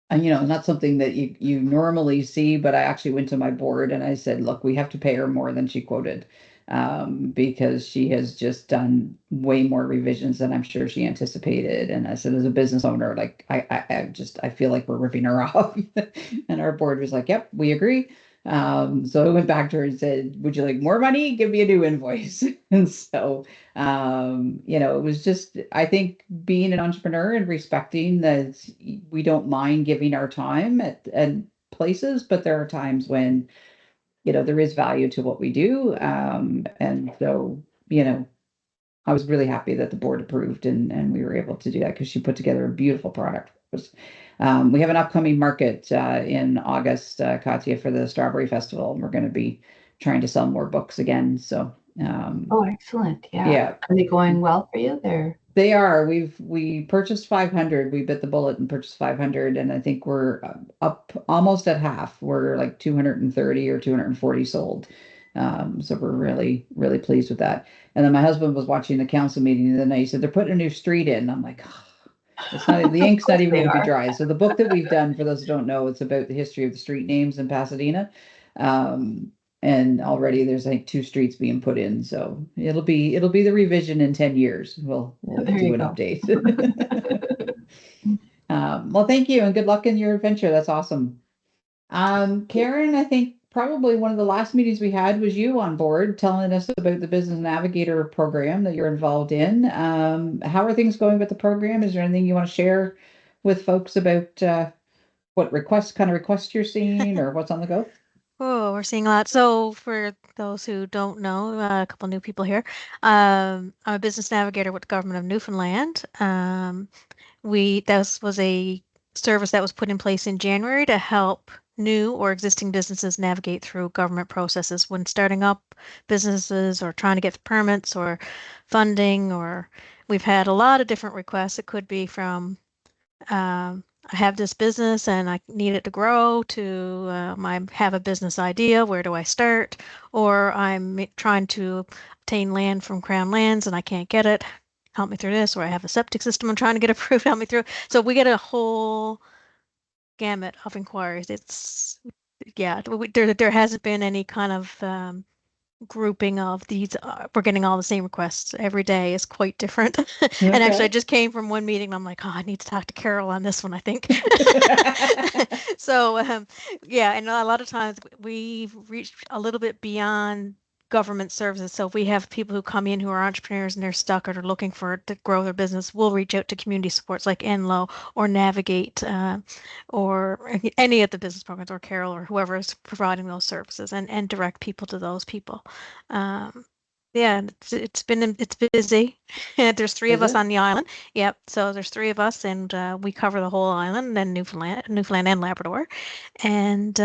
S1: not something that you normally see, but I actually went to my board and I said, look, we have to pay her more than she quoted, because she has just done way more revisions than I'm sure she anticipated. And I said, as a business owner, like I feel like we're ripping her off. And our board was like, yep, we agree. So I went back to her and said, would you like more money? Give me a new invoice. And so, it was just, I think being an entrepreneur and respecting that we don't mind giving our time at places, but there are times when, there is value to what we do. And so, I was really happy that the board approved and we were able to do that because she put together a beautiful product. We have an upcoming market in August, Katya, for the Strawberry Festival, and we're going to be trying to sell more books again. So,
S6: oh, excellent!
S1: Yeah,
S6: are they going well for you?
S1: They are. We purchased 500. We bit the bullet and purchased 500, and I think we're up almost at half. We're like 230 or 240 sold. So we're really, really pleased with that. And then my husband was watching the council meeting the other night. He said they're putting a new street in. I'm like, oh, it's not, the ink's not even going to be dry. So the book that we've done, for those who don't know, it's about the history of the street names in Pasadena. And already there's like 2 streets being put in. So it'll be the revision in 10 years. We'll do an update. Well, thank you and good luck in your adventure. That's awesome. Karen, I think probably one of the last meetings we had was you on board telling us about the Business Navigator program that you're involved in. How are things going with the program? Is there anything you want to share with folks about what kind of requests you're seeing or what's on the go?
S9: Oh, we're seeing a lot. So for those who don't know, a couple new people here. I'm a business navigator with the government of Newfoundland. This was a service that was put in place in January to help new or existing businesses navigate through government processes when starting up businesses or trying to get permits or funding, or we've had a lot of different requests. It could be from I have this business and I need it to grow, to I have a business idea, where do I start? Or I'm trying to obtain land from Crown Lands and I can't get it. Help me through this. Or I have a septic system I'm trying to get approved. Help me through. So we get a whole gamut of inquiries. There hasn't been any kind of grouping of these. We're getting all the same requests every day is quite different. And actually, I just came from one meeting and I'm like, oh, I need to talk to Carol on this one, I think. So, yeah, and a lot of times we've reached a little bit beyond government services. So if we have people who come in who are entrepreneurs and they're stuck or they're looking to grow their business, we'll reach out to community supports like Enlow or Navigate or any of the business programs, or Carol or whoever is providing those services, and direct people to those people. Yeah, it's busy. There's 3 of us on the island. Yep. So there's 3 of us, and we cover the whole island and Newfoundland and Labrador, and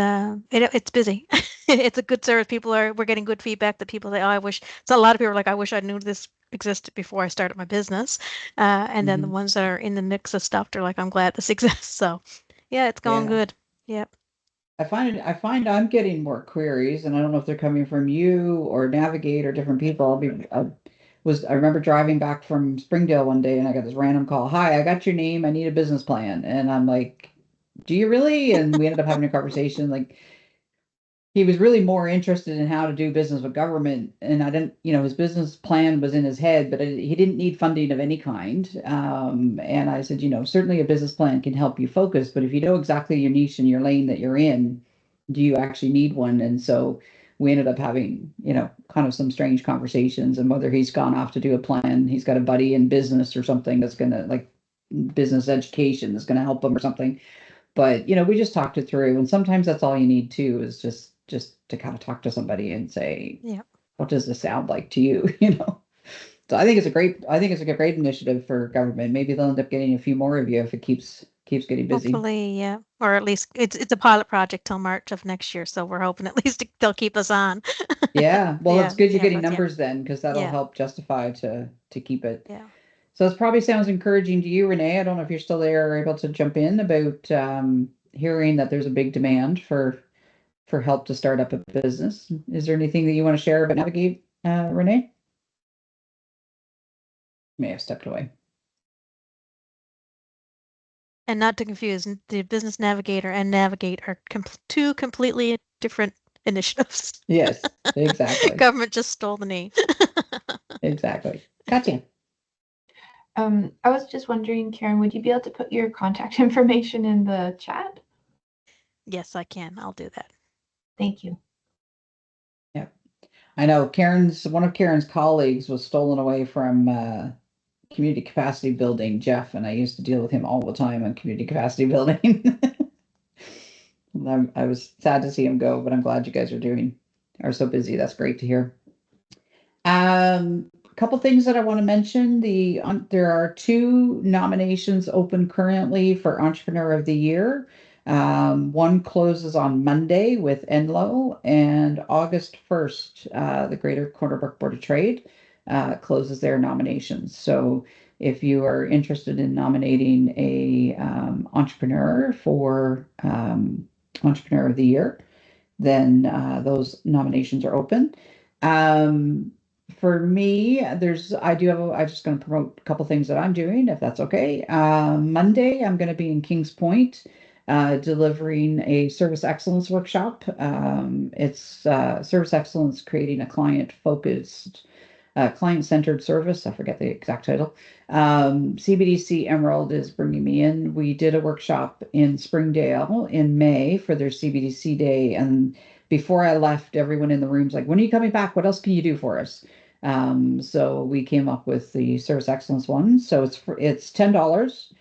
S9: it's busy. It's a good service. We're getting good feedback that people say, oh, I wish. So a lot of people are like, I wish I knew this existed before I started my business. And then the ones that are in the mix of stuff, they're like, I'm glad this exists. So yeah, it's going good. Yep.
S1: I find I'm getting more queries, and I don't know if they're coming from you or Navigate or different people. I remember driving back from Springdale one day and I got this random call. Hi, I got your name. I need a business plan. And I'm like, do you really? And we ended up having a conversation. Like, he was really more interested in how to do business with government. And I didn't, his business plan was in his head, but he didn't need funding of any kind. And I said, certainly a business plan can help you focus, but if you know exactly your niche and your lane that you're in, do you actually need one? And so we ended up having, kind of some strange conversations, and whether he's gone off to do a plan, he's got a buddy in business or something that's going to, like, business education that's going to help him or something. But, we just talked it through, and sometimes that's all you need too, is just to kind of talk to somebody and say,
S9: Yeah.
S1: what does this sound like to you? So I think it's a great initiative for government. Maybe they'll end up getting a few more of you if it keeps getting busy.
S9: Hopefully, yeah. Or at least it's a pilot project till March of next year, so we're hoping at least they'll keep us on.
S1: Yeah. Well, it's good you're getting
S9: but
S1: numbers then, because that'll
S9: Yeah.
S1: help justify to keep it.
S9: Yeah.
S1: So it probably sounds encouraging to you, Renee. I don't know if you're still there or able to jump in about hearing that there's a big demand for help to start up a business. Is there anything that you want to share about Navigate, Renee? May have stepped away.
S9: And not to confuse, the Business Navigator and Navigate are two completely different initiatives.
S1: Yes, exactly.
S9: Government just stole the name.
S1: Exactly. Gotcha.
S6: I was just wondering, Karen, would you be able to put your contact information in the chat?
S9: Yes, I can. I'll do that.
S6: Thank you.
S1: Yeah. I know one of Karen's colleagues was stolen away from community capacity building, Jeff, and I used to deal with him all the time on community capacity building. I was sad to see him go, but I'm glad you guys are so busy. That's great to hear. A couple things that I want to mention. There are 2 nominations open currently for Entrepreneur of the Year. One closes on Monday with Enloe, and August 1st, the Greater Corner Brook Board of Trade closes their nominations. So if you are interested in nominating a entrepreneur for Entrepreneur of the Year, then those nominations are open. For me, I'm just going to promote a couple things that I'm doing, if that's okay. Monday, I'm going to be in Kings Point, delivering a service excellence workshop. It's service excellence, creating a client-focused, client-centered service. I forget the exact title. CBDC Emerald is bringing me in. We did a workshop in Springdale in May for their CBDC day, and before I left, everyone in the room's like, when are you coming back? What else can you do for us? So we came up with the service excellence one. So it's $10,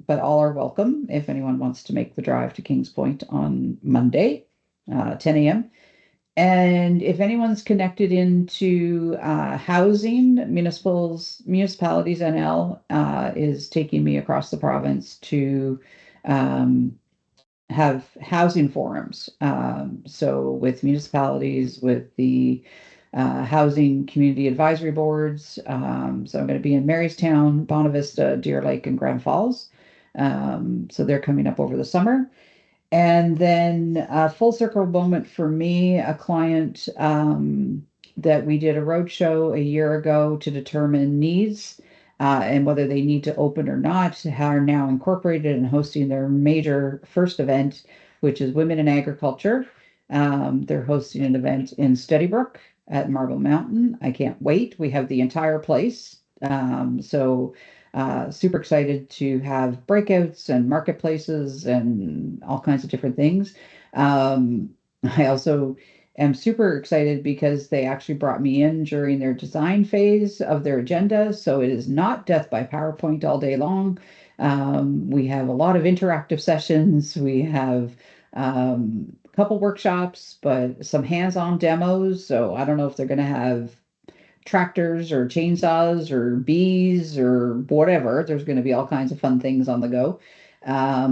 S1: but all are welcome if anyone wants to make the drive to Kings Point on Monday, 10 a.m. And if anyone's connected into housing, municipalities NL is taking me across the province to have housing forums. So with municipalities, with the housing community advisory boards. So I'm going to be in Marystown, Bonavista, Deer Lake, and Grand Falls. So they're coming up over the summer. And then a full circle moment for me, a client that we did a roadshow a year ago to determine needs and whether they need to open or not, are now incorporated and hosting their major first event, which is Women in Agriculture. They're hosting an event in Steadybrook at Marble Mountain. I can't wait. We have the entire place. Super excited to have breakouts and marketplaces and all kinds of different things. I also am super excited because they actually brought me in during their design phase of their agenda. So it is not death by PowerPoint all day long. We have a lot of interactive sessions. We have a couple workshops, but some hands-on demos. So I don't know if they're going to have tractors or chainsaws or bees or whatever. There's going to be all kinds of fun things on the go.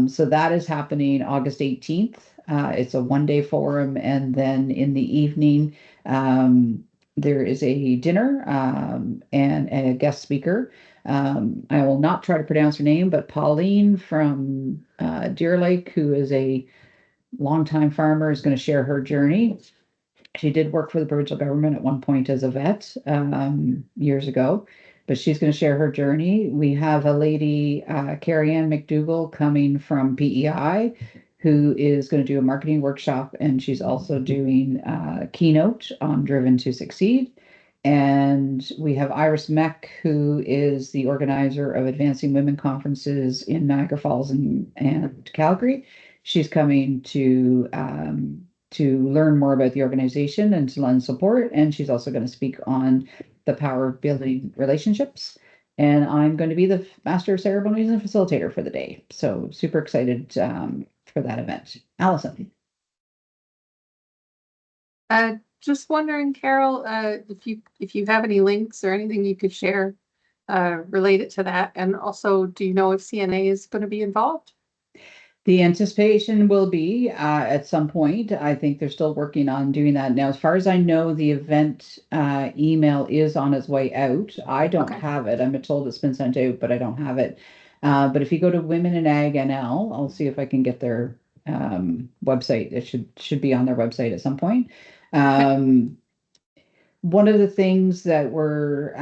S1: So that is happening August 18th. It's a one-day forum, and then in the evening there is a dinner and a guest speaker. I will not try to pronounce her name, but Pauline from Deer Lake, who is a longtime farmer, is going to share her journey. She did work for the provincial government at one point as a vet years ago, but she's going to share her journey. We have a lady, Carrie Ann McDougall, coming from PEI, who is going to do a marketing workshop, and she's also doing a keynote on Driven to Succeed. And we have Iris Meck, who is the organizer of Advancing Women Conferences in Niagara Falls and Calgary. She's coming to learn more about the organization and to lend support. And she's also going to speak on the power of building relationships. And I'm going to be the master of ceremonies and facilitator for the day. So super excited for that event. Allison.
S7: Just wondering, Carol, if you have any links or anything you could share related to that, and also, do you know if CNA is going to be involved?
S1: The anticipation will be at some point. I think they're still working on doing that now. As far as I know, the event email is on its way out. I don't have it. I'm told it's been sent out, but I don't have it. But if you go to Women in Ag NL, I'll see if I can get their website. It should be on their website at some point. One of the things that we're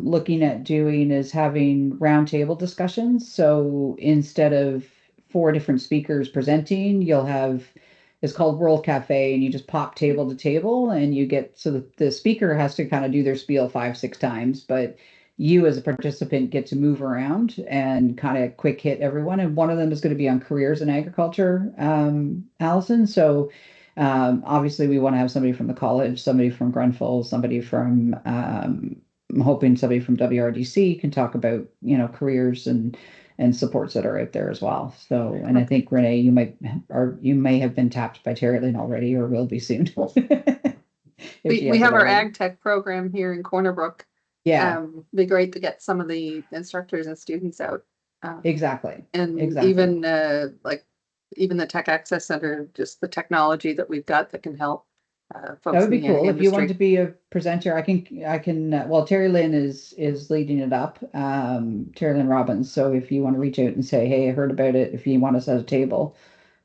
S1: looking at doing is having roundtable discussions. So instead of 4 different speakers presenting, you'll have, it's called World Cafe, and you just pop table to table, and you get, so the speaker has to kind of do their spiel 5-6 times, but you as a participant get to move around and kind of quick hit everyone. And one of them is going to be on careers in agriculture, Allison. So obviously we want to have somebody from the college, somebody from Grenfell, somebody from, I'm hoping somebody from WRDC can talk about, careers and supports that are out there as well. So, and I think Renee, you may have been tapped by Terry Lynn already, or will be soon.
S7: We have our ag tech program here in Corner Brook.
S1: Yeah.
S7: It'd be great to get some of the instructors and students out.
S1: Exactly.
S7: And
S1: exactly.
S7: even the Tech Access Center, just the technology that we've got that can help folks.
S1: That would be
S7: in the
S1: cool. If you
S7: industry.
S1: want to be a presenter, I can, well, Terry Lynn is leading it up, Terry Lynn Robbins. So if you want to reach out and say, hey, I heard about it, if you want us at a table,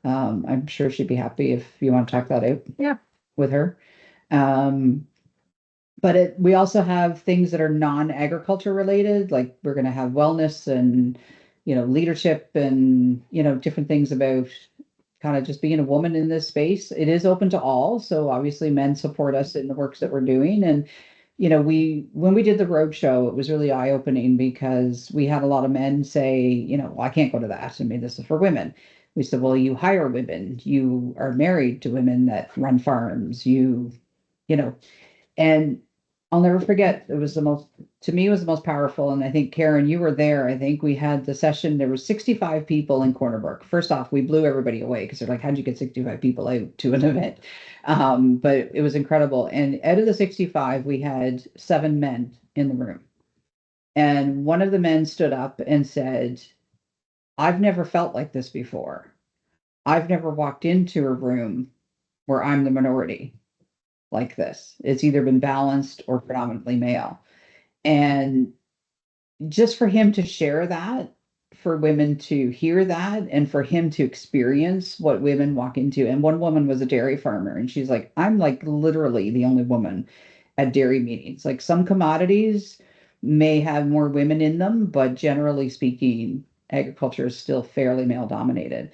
S1: I'm sure she'd be happy if you want to talk that out with her. But we also have things that are non-agriculture related, like we're going to have wellness and, leadership and, different things about kind of just being a woman in this space. It is open to all. So obviously men support us in the works that we're doing. And, when we did the road show, it was really eye-opening because we had a lot of men say, well, I can't go to that. I mean, this is for women. We said, well, you hire women, you are married to women that run farms, and I'll never forget, it was the most powerful. And I think, Karen, you were there. I think we had the session, there were 65 people in Corner Brook. First off, we blew everybody away because they're like, how'd you get 65 people out to an event? But it was incredible. And out of the 65, we had 7 men in the room. And one of the men stood up and said, I've never felt like this before. I've never walked into a room where I'm the minority like this. It's either been balanced or predominantly male. And just for him to share that, for women to hear that, and for him to experience what women walk into. And one woman was a dairy farmer, and she's like, I'm like literally the only woman at dairy meetings. Like some commodities may have more women in them, but generally speaking, agriculture is still fairly male dominated.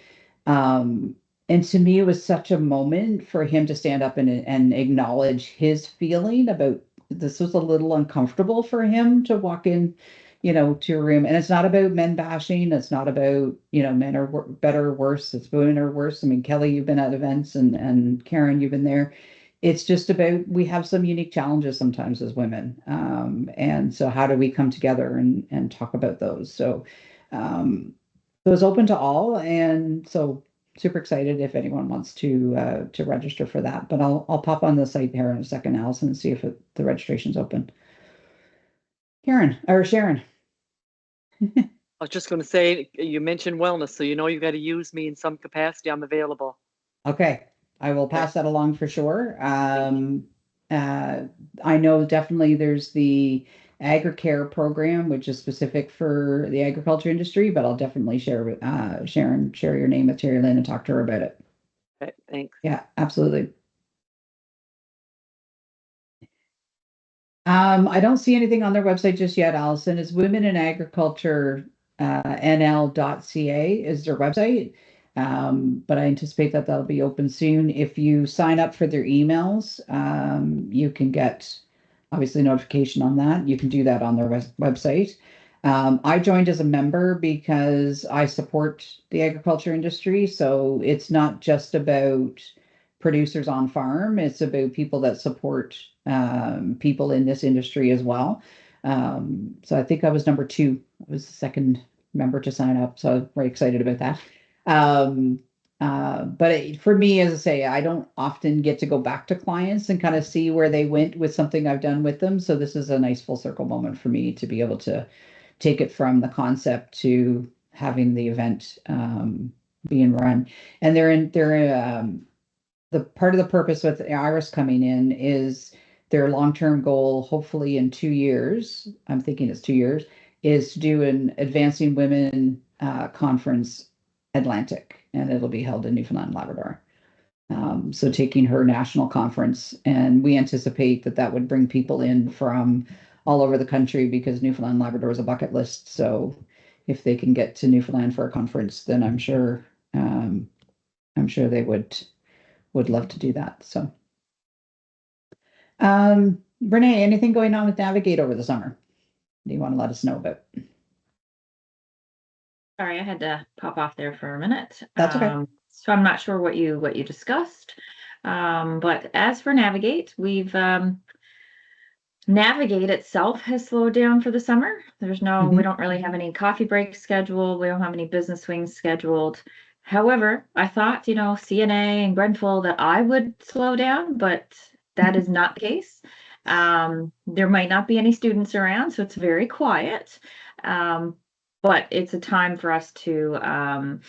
S1: And to me, it was such a moment for him to stand up and acknowledge his feeling about this was a little uncomfortable for him to walk in, to a room. And it's not about men bashing. It's not about, men are better or worse. It's women are worse. I mean, Kelly, you've been at events and Karen, you've been there. It's just about, we have some unique challenges sometimes as women. And so how do we come together and talk about those? So it was open to all. And so super excited if anyone wants to register for that. But I'll pop on the site here in a second, Allison, and see if the registration's open. Karen or Sharon.
S5: I was just going to say, you mentioned wellness, so you've got to use me in some capacity. I'm available.
S1: Okay, I will pass that along for sure. I know definitely there's the AgriCare program, which is specific for the agriculture industry, but I'll definitely share with Sharon, share your name with Terry Lynn and talk to her about it.
S5: Okay, thanks.
S1: Yeah, absolutely. I don't see anything on their website just yet, Allison. It's Women in Agriculture NL.ca is their website. But I anticipate that that'll be open soon. If you sign up for their emails, you can get obviously notification on that. You can do that on their website. I joined as a member because I support the agriculture industry. So it's not just about producers on farm, it's about people that support people in this industry as well. So I think I was number 2. I was the second member to sign up. So I'm very excited about that. But for me, as I say, I don't often get to go back to clients and kind of see where they went with something I've done with them. So this is a nice full circle moment for me to be able to take it from the concept to having the event being run. And the part of the purpose with Iris coming in is their long-term goal, hopefully in 2 years, I'm thinking it's 2 years, is to do an Advancing Women conference Atlantic, and it'll be held in Newfoundland and Labrador. So taking her national conference, and we anticipate that that would bring people in from all over the country because Newfoundland and Labrador is a bucket list. So if they can get to Newfoundland for a conference, then I'm sure they would love to do that. So, Renee, anything going on with Navigate over the summer? Do you want to let us know about?
S2: Sorry, I had to pop off there for a minute.
S1: That's okay.
S2: So I'm not sure what you discussed. But as for Navigate, we've Navigate itself has slowed down for the summer. There's no, we don't really have any coffee breaks scheduled. We don't have any business swings scheduled. However, I thought, CNA and Grenfell that I would slow down, but that is not the case. There might not be any students around, so it's very quiet. But it's a time for us to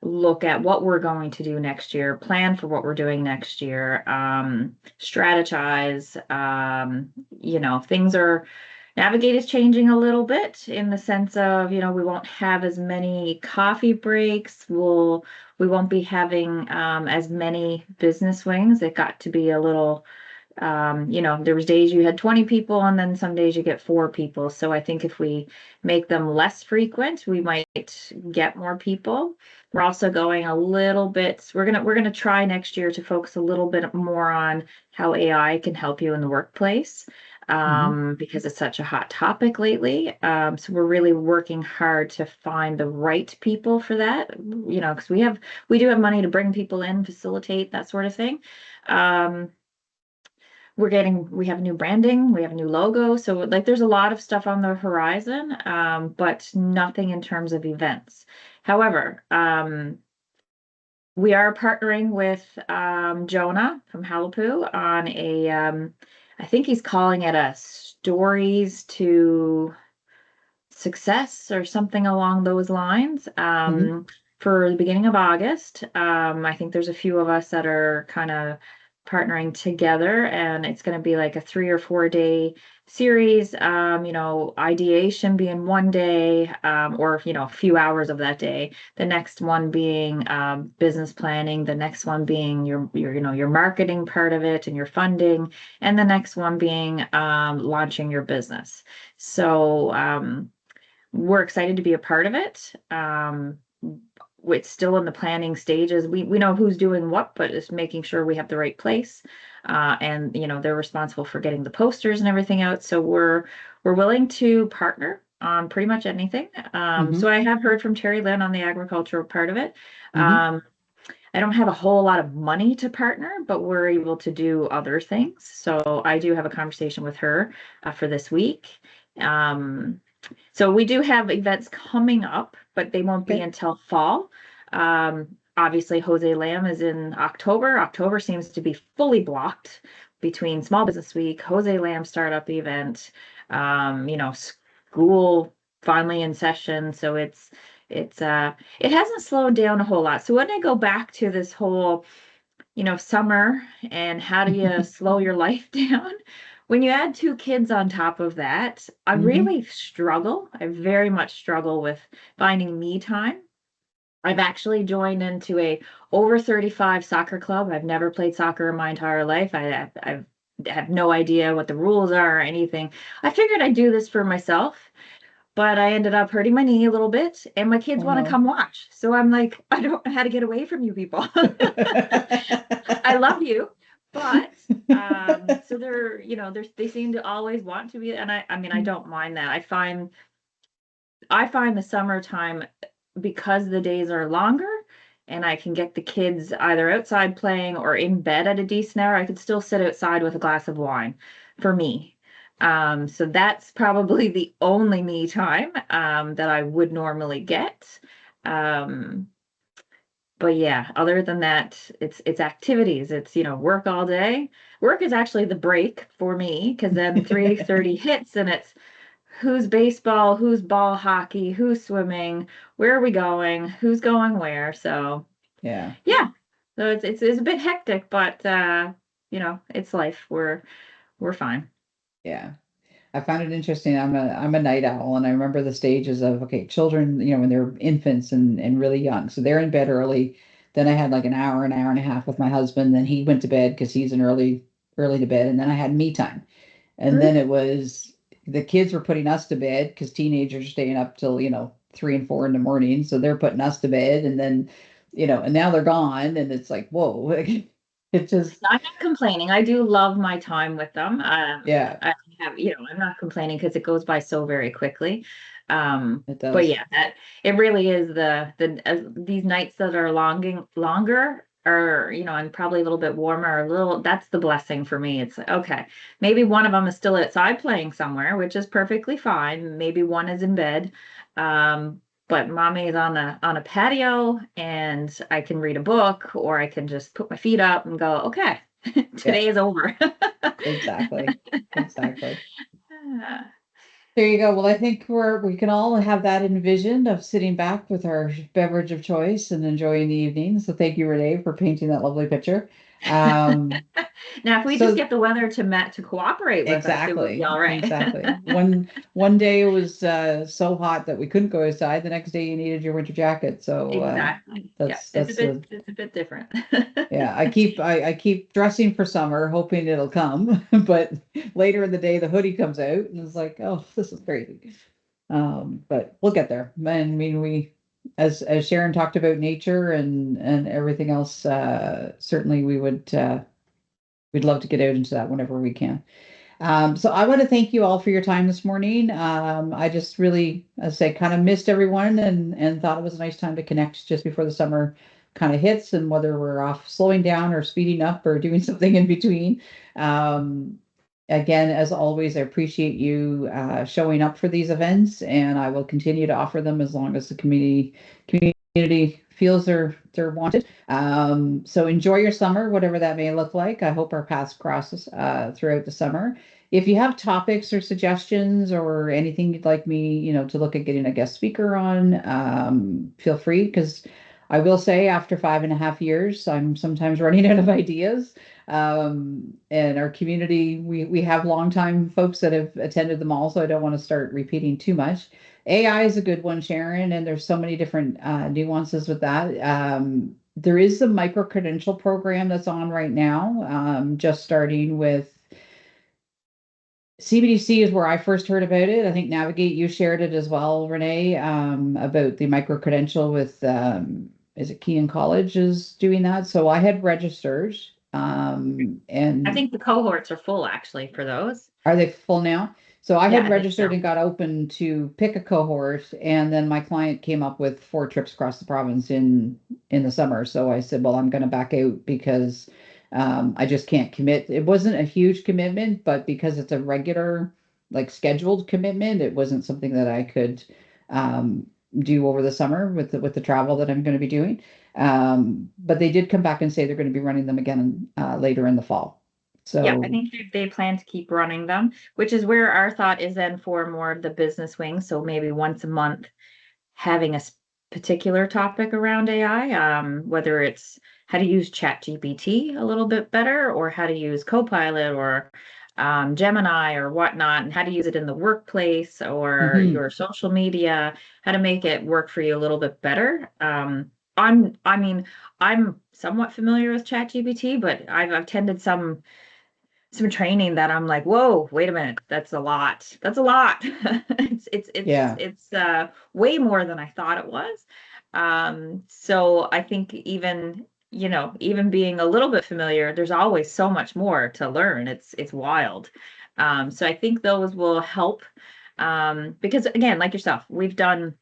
S2: look at what we're going to do next year, plan for what we're doing next year, strategize. Things are, Navigate is changing a little bit in the sense of, we won't have as many coffee breaks. We won't be having as many business wings. It got to be a little, there was days you had 20 people and then some days you get 4 people. So I think if we make them less frequent, we might get more people. We're also going a little bit, we're gonna try next year to focus a little bit more on how AI can help you in the workplace, because it's such a hot topic lately. So we're really working hard to find the right people for that, because we do have money to bring people in, facilitate that sort of thing. We have new branding, we have a new logo. So there's a lot of stuff on the horizon, but nothing in terms of events. However, we are partnering with Jonah from Halapu on I think he's calling it a Stories to Success or something along those lines. For the beginning of August. I think there's a few of us that are kind of partnering together, and it's going to be like a 3 or 4 day series. Ideation being one day, or a few hours of that day. The next one being business planning. The next one being your marketing part of it and your funding, and the next one being launching your business. So we're excited to be a part of it. It's still in the planning stages. We know who's doing what, but it's making sure we have the right place. And they're responsible for getting the posters and everything out. So we're willing to partner on pretty much anything. So I have heard from Terry Lynn on the agricultural part of it. I don't have a whole lot of money to partner, but we're able to do other things. So I do have a conversation with her for this week. So we do have events coming up, but they won't be until fall. Obviously, Jose Lamb is in October. October seems to be fully blocked between Small Business Week, Jose Lamb startup event, school finally in session. So it hasn't slowed down a whole lot. So when I go back to this whole, summer and how do you slow your life down? When you add 2 kids on top of that, I really struggle. I very much struggle with finding me time. I've actually joined into a over 35 soccer club. I've never played soccer in my entire life. I have no idea what the rules are or anything. I figured I'd do this for myself. but I ended up hurting my knee a little bit, and my kids
S1: Oh,
S2: want to
S1: no.
S2: come watch. So I'm like, I don't know how to get away from you people. I love you, but so they're, they seem to always want to be, and I mean, I don't mind that. I find the summertime, because the days are longer and I can get the kids either outside playing or in bed at a decent hour, I could still sit outside with a glass of wine for me. So that's probably the only me time that I would normally get. But yeah, other than that, it's activities. It's, work all day. Work is actually the break for me, because then 3:30 hits and it's who's baseball, who's ball hockey, who's swimming, where are we going, who's going where. So
S1: Yeah.
S2: so it's a bit hectic, but it's life. We're fine.
S1: Yeah. I found it interesting. I'm a night owl, and I remember the stages of, okay, children, when they're infants and really young. So they're in bed early. Then I had like an hour and a half with my husband. Then he went to bed because he's an early to bed. And then I had me time. And then it was the kids were putting us to bed because teenagers are staying up till, 3 and 4 in the morning. So they're putting us to bed. And then, and now they're gone. And it's like, whoa, it just,
S2: I'm not complaining. I do love my time with them.
S1: yeah,
S2: I have, I'm not complaining because it goes by so very quickly.
S1: it
S2: But
S1: does.
S2: yeah, that it really is these nights that are longer, or and probably a little bit warmer, that's the blessing for me. It's like, okay, maybe one of them is still outside playing somewhere, which is perfectly fine. Maybe one is in bed. But mommy is on a patio, and I can read a book, or I can just put my feet up and go, okay, today is over.
S1: Exactly. Exactly. There you go. Well, I think we can all have that envisioned of sitting back with our beverage of choice and enjoying the evening. So thank you, Renee, for painting that lovely picture.
S2: Now, if we
S1: So
S2: just get the weather to cooperate with us, it would be
S1: exactly,
S2: all right.
S1: exactly. One day it was so hot that we couldn't go outside. The next day you needed your winter jacket. So
S2: Exactly. Yeah,
S1: that's
S2: it's a bit different.
S1: yeah. I keep dressing for summer, hoping it'll come, but later in the day the hoodie comes out and it's like, oh, this is crazy. But we'll get there. I mean, as Sharon talked about nature and everything else, certainly we'd love to get out into that whenever we can. So I want to thank you all for your time this morning. I just really, as I say, kind of missed everyone and thought it was a nice time to connect just before the summer kind of hits, and whether we're off slowing down or speeding up or doing something in between. Um, Again, as always, I appreciate you showing up for these events, and I will continue to offer them as long as the community feels they're wanted. So enjoy your summer, whatever that may look like. I hope our paths crosses throughout the summer. If you have topics or suggestions or anything you'd like me, to look at getting a guest speaker on, feel free, because I will say after 5.5 years, I'm sometimes running out of ideas. And our community, we have longtime folks that have attended them all, so I don't want to start repeating too much. AI is a good one, Sharon, and there's so many different nuances with that. There is the micro credential program that's on right now, just starting with CBDC is where I first heard about it. I think Navigate, you shared it as well, Renee, about the micro credential with, is it Kean College is doing that? So I had registered, and
S2: I think the cohorts are full actually for those.
S1: are they full now? So I
S2: Yeah,
S1: had
S2: I think
S1: registered
S2: so.
S1: and got open to pick a cohort, and then my client came up with 4 trips across the province in the summer. So I said, well, I'm going to back out because I just can't commit. It wasn't a huge commitment, but because it's a regular, like scheduled commitment, it wasn't something that I could um, do over the summer with the travel that I'm going to be doing. But they did come back and say they're going to be running them again later in the fall.
S2: Yeah, I
S1: So
S2: think they plan to keep running them, which is where our thought is then for more of the business wing. So maybe once a month having a particular topic around AI, whether it's how to use ChatGPT a little bit better, or how to use Copilot or Gemini or whatnot, and how to use it in the workplace or
S1: mhm.
S2: your social media, how to make it work for you a little bit better. I mean, I'm somewhat familiar with ChatGPT, but I've attended some some training that I'm like, whoa, wait a minute, that's a lot. That's a lot.
S1: Yeah.
S2: It's way more than I thought it was. So I think even, even being a little bit familiar, there's always so much more to learn. It's wild. So I think those will help. Because again, like yourself, we've done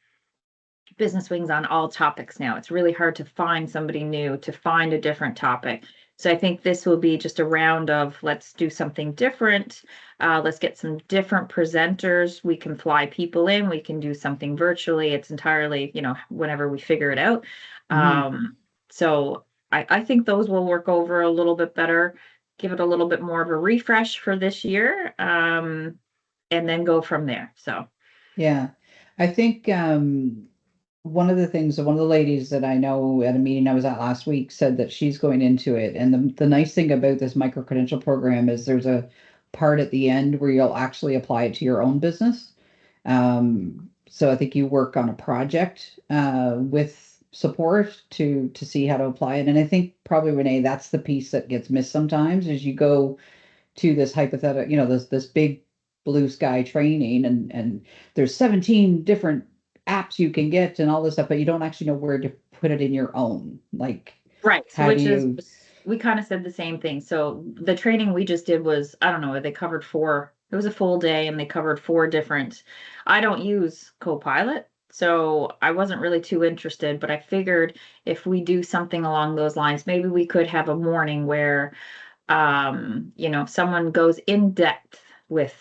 S2: business wings on all topics now. It's really hard to find somebody new, to find a different topic. So I think this will be just a round of let's do something different. Let's get some different presenters. We can fly people in. We can do something virtually. It's entirely, whenever we figure it out. So I think those will work over a little bit better, give it a little bit more of a refresh for this year, and then go from there. So
S1: Yeah. I think one of the ladies that I know at a meeting I was at last week said that she's going into it. And the nice thing about this micro credential program is there's a part at the end where you'll actually apply it to your own business. So I think you work on a project with support to see how to apply it. And I think probably, Renee, that's the piece that gets missed sometimes is you go to this hypothetical, this big blue sky training and there's 17 different apps you can get and all this stuff, but you don't actually know where to put it in your own. Like,
S2: right. So
S1: how
S2: which
S1: do
S2: is,
S1: you?
S2: we kind of said the same thing. So the training we just did was, I don't know, they covered it was a full day and they covered 4 different, I don't use Copilot. So I wasn't really too interested, but I figured if we do something along those lines, maybe we could have a morning where, someone goes in depth with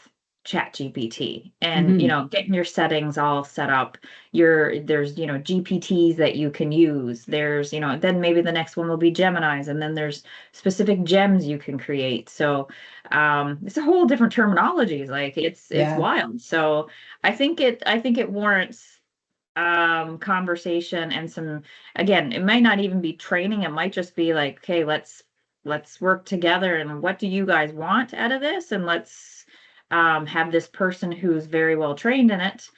S2: ChatGPT and, getting your settings all set up. There's, GPTs that you can use. There's, then maybe the next one will be Gemini's, and then there's specific gems you can create. So, it's a whole different terminologies. Like it's wild. So I think it warrants, conversation and some, again, it might not even be training. It might just be like, okay, let's work together and what do you guys want out of this? And let's, have this person who's very well trained in it,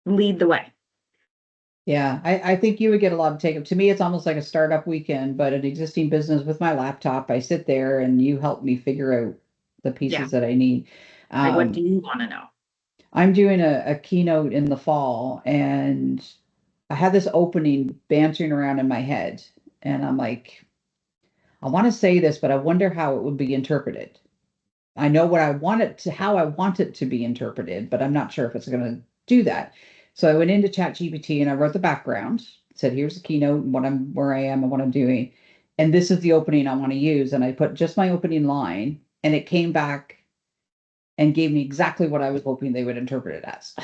S2: lead the way.
S1: Yeah, I think you would get a lot of take up. To me, it's almost like a startup weekend, but an existing business with my laptop. I sit there and you help me figure out the pieces that I need.
S2: Like, what do you want to know?
S1: I'm doing a keynote in the fall and I had this opening bantering around in my head. And I'm like, I want to say this, but I wonder how it would be interpreted. I know how I want it to be interpreted, but I'm not sure if it's going to do that. So I went into ChatGPT and I wrote the background, said, here's the keynote and where I am and what I'm doing. And this is the opening I want to use. And I put just my opening line and it came back and gave me exactly what I was hoping they would interpret it as.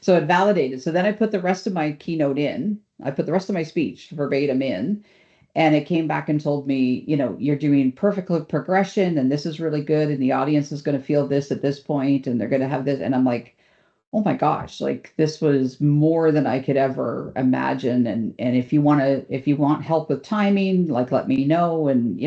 S1: So it validated. So then I put the rest of my keynote in. I put the rest of my speech verbatim in. And it came back and told me, you're doing perfect progression and this is really good. And the audience is going to feel this at this point and they're going to have this. And I'm like, oh my gosh, like this was more than I could ever imagine. And if you want help with timing, like, let me know. And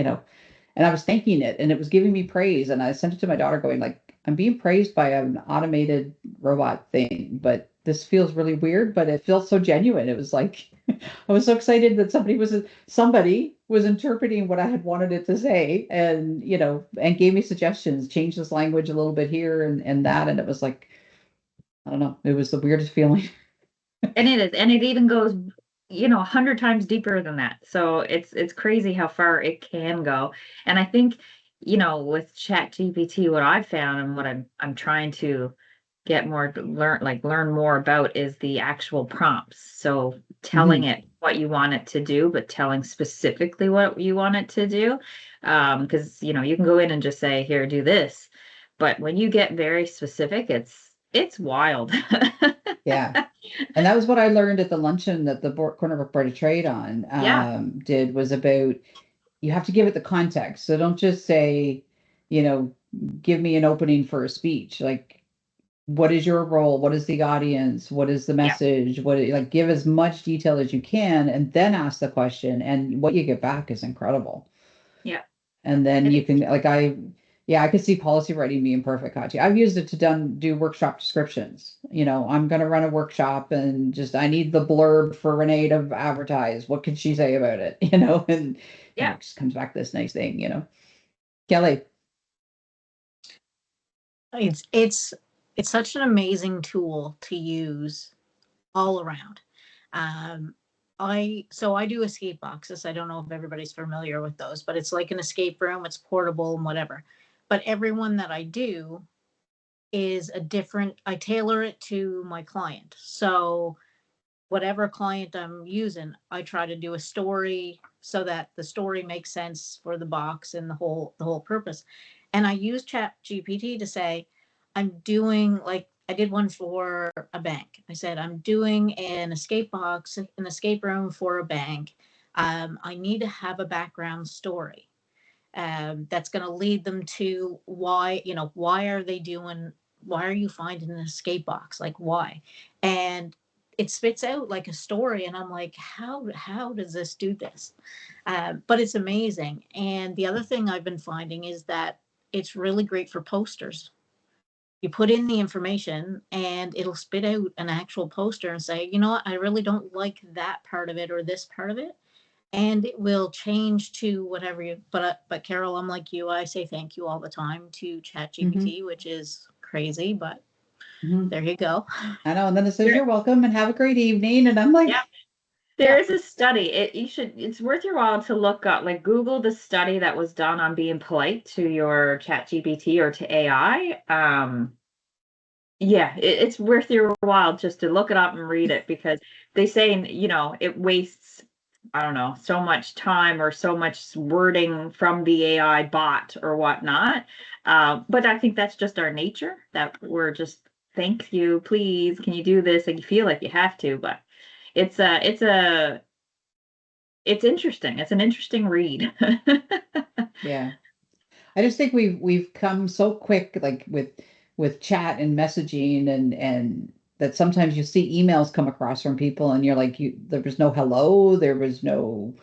S1: I was thanking it and it was giving me praise. And I sent it to my daughter going like, I'm being praised by an automated robot thing, but this feels really weird, but it feels so genuine. It was like, I was so excited that somebody was interpreting what I had wanted it to say and, and gave me suggestions, change this language a little bit here and that. And it was like, I don't know, it was the weirdest feeling.
S2: And it is, and it even goes, 100 times deeper than that. So it's crazy how far it can go. And I think, with ChatGPT, what I've found and what I'm trying to get more to learn more about is the actual prompts. So telling it what you want it to do, but telling specifically what you want it to do. Because you can go in and just say, here, do this. But when you get very specific, it's wild.
S1: Yeah. And that was what I learned at the luncheon that the Corner Board of Trade did was about, you have to give it the context. So don't just say, give me an opening for a speech. Like, what is your role? What is the audience? What is the message? Give as much detail as you can and then ask the question. And what you get back is incredible.
S2: Yeah.
S1: And then you can, Yeah, I could see policy writing being perfect, Kachi. I've used it to do workshop descriptions. I'm going to run a workshop and just I need the blurb for Renee to advertise. What can she say about it? And
S2: Yeah.
S1: it just comes back this nice thing. Kelly.
S3: It's such an amazing tool to use all around. I do escape boxes. I don't know if everybody's familiar with those, but it's like an escape room. It's portable and whatever. But everyone that I do is I tailor it to my client. So whatever client I'm using, I try to do a story so that the story makes sense for the box and the whole purpose. And I use Chat GPT to say, I'm doing, like, I did one for a bank. I said, I'm doing an escape room for a bank. I need to have a background story that's going to lead them to why are you finding an escape box? Like, why? And it spits out like a story. And I'm like, how does this do this? But it's amazing. And the other thing I've been finding is that it's really great for posters. You put in the information and it'll spit out an actual poster and say, you know what, I really don't like that part of it or this part of it. And it will change to whatever but Carol, I'm like you, I say thank you all the time to ChatGPT, which is crazy, but there you go.
S1: I know. And then it says, you're welcome and have a great evening. And I'm like,
S2: yeah. There is a study. It's worth your while to look up, like Google the study that was done on being polite to your Chat GPT or to AI. Yeah, it's worth your while just to look it up and read it, because they say, it wastes, I don't know, so much time or so much wording from the AI bot or whatnot. But I think that's just our nature, that we're just, thank you, please, can you do this? And you feel like you have to, but it's interesting. It's an interesting read.
S1: yeah. I just think we've come so quick, like with chat and messaging, and that sometimes you see emails come across from people and you're like, there was no hello, there was no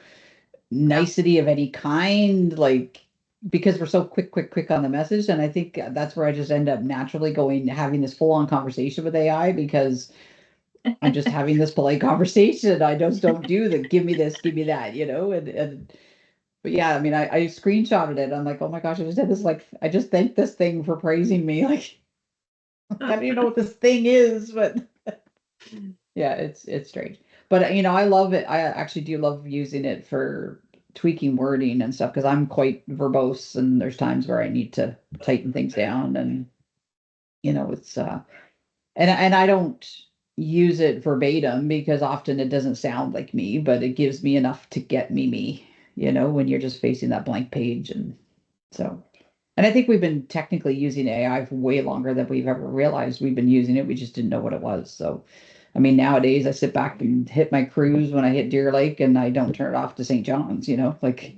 S1: nicety of any kind, like, because we're so quick on the message. And I think that's where I just end up naturally having this full on conversation with AI, because I'm just having this polite conversation. I just don't do the give me this, give me that, and but yeah, I mean, I screenshotted it. I'm like, oh my gosh, I just had this, like, I just thanked this thing for praising me. Like, I don't even know what this thing is, but yeah, it's strange. But I love it. I actually do love using it for tweaking wording and stuff, because I'm quite verbose and there's times where I need to tighten things down, and it's and I don't use it verbatim because often it doesn't sound like me, but it gives me enough to get me, when you're just facing that blank page. And so, and I think we've been technically using AI for way longer than we've ever realized we've been using it. We just didn't know what it was. So, I mean, nowadays I sit back and hit my cruise when I hit Deer Lake, and I don't turn it off to St. John's, like,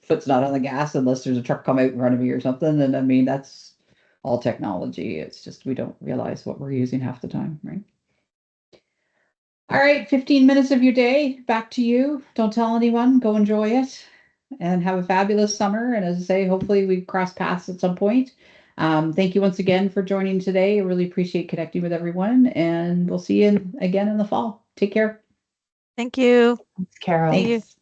S1: foot's not on the gas unless there's a truck come out in front of me or something. And I mean, that's all technology. It's just we don't realize what we're using half the time, right? All right, 15 minutes of your day, back to you. Don't tell anyone, go enjoy it and have a fabulous summer. And as I say, hopefully we cross paths at some point. Thank you once again for joining today. I really appreciate connecting with everyone, and we'll see you again in the fall. Take care.
S9: Thank you.
S6: Carol.
S9: See you.
S1: Thanks.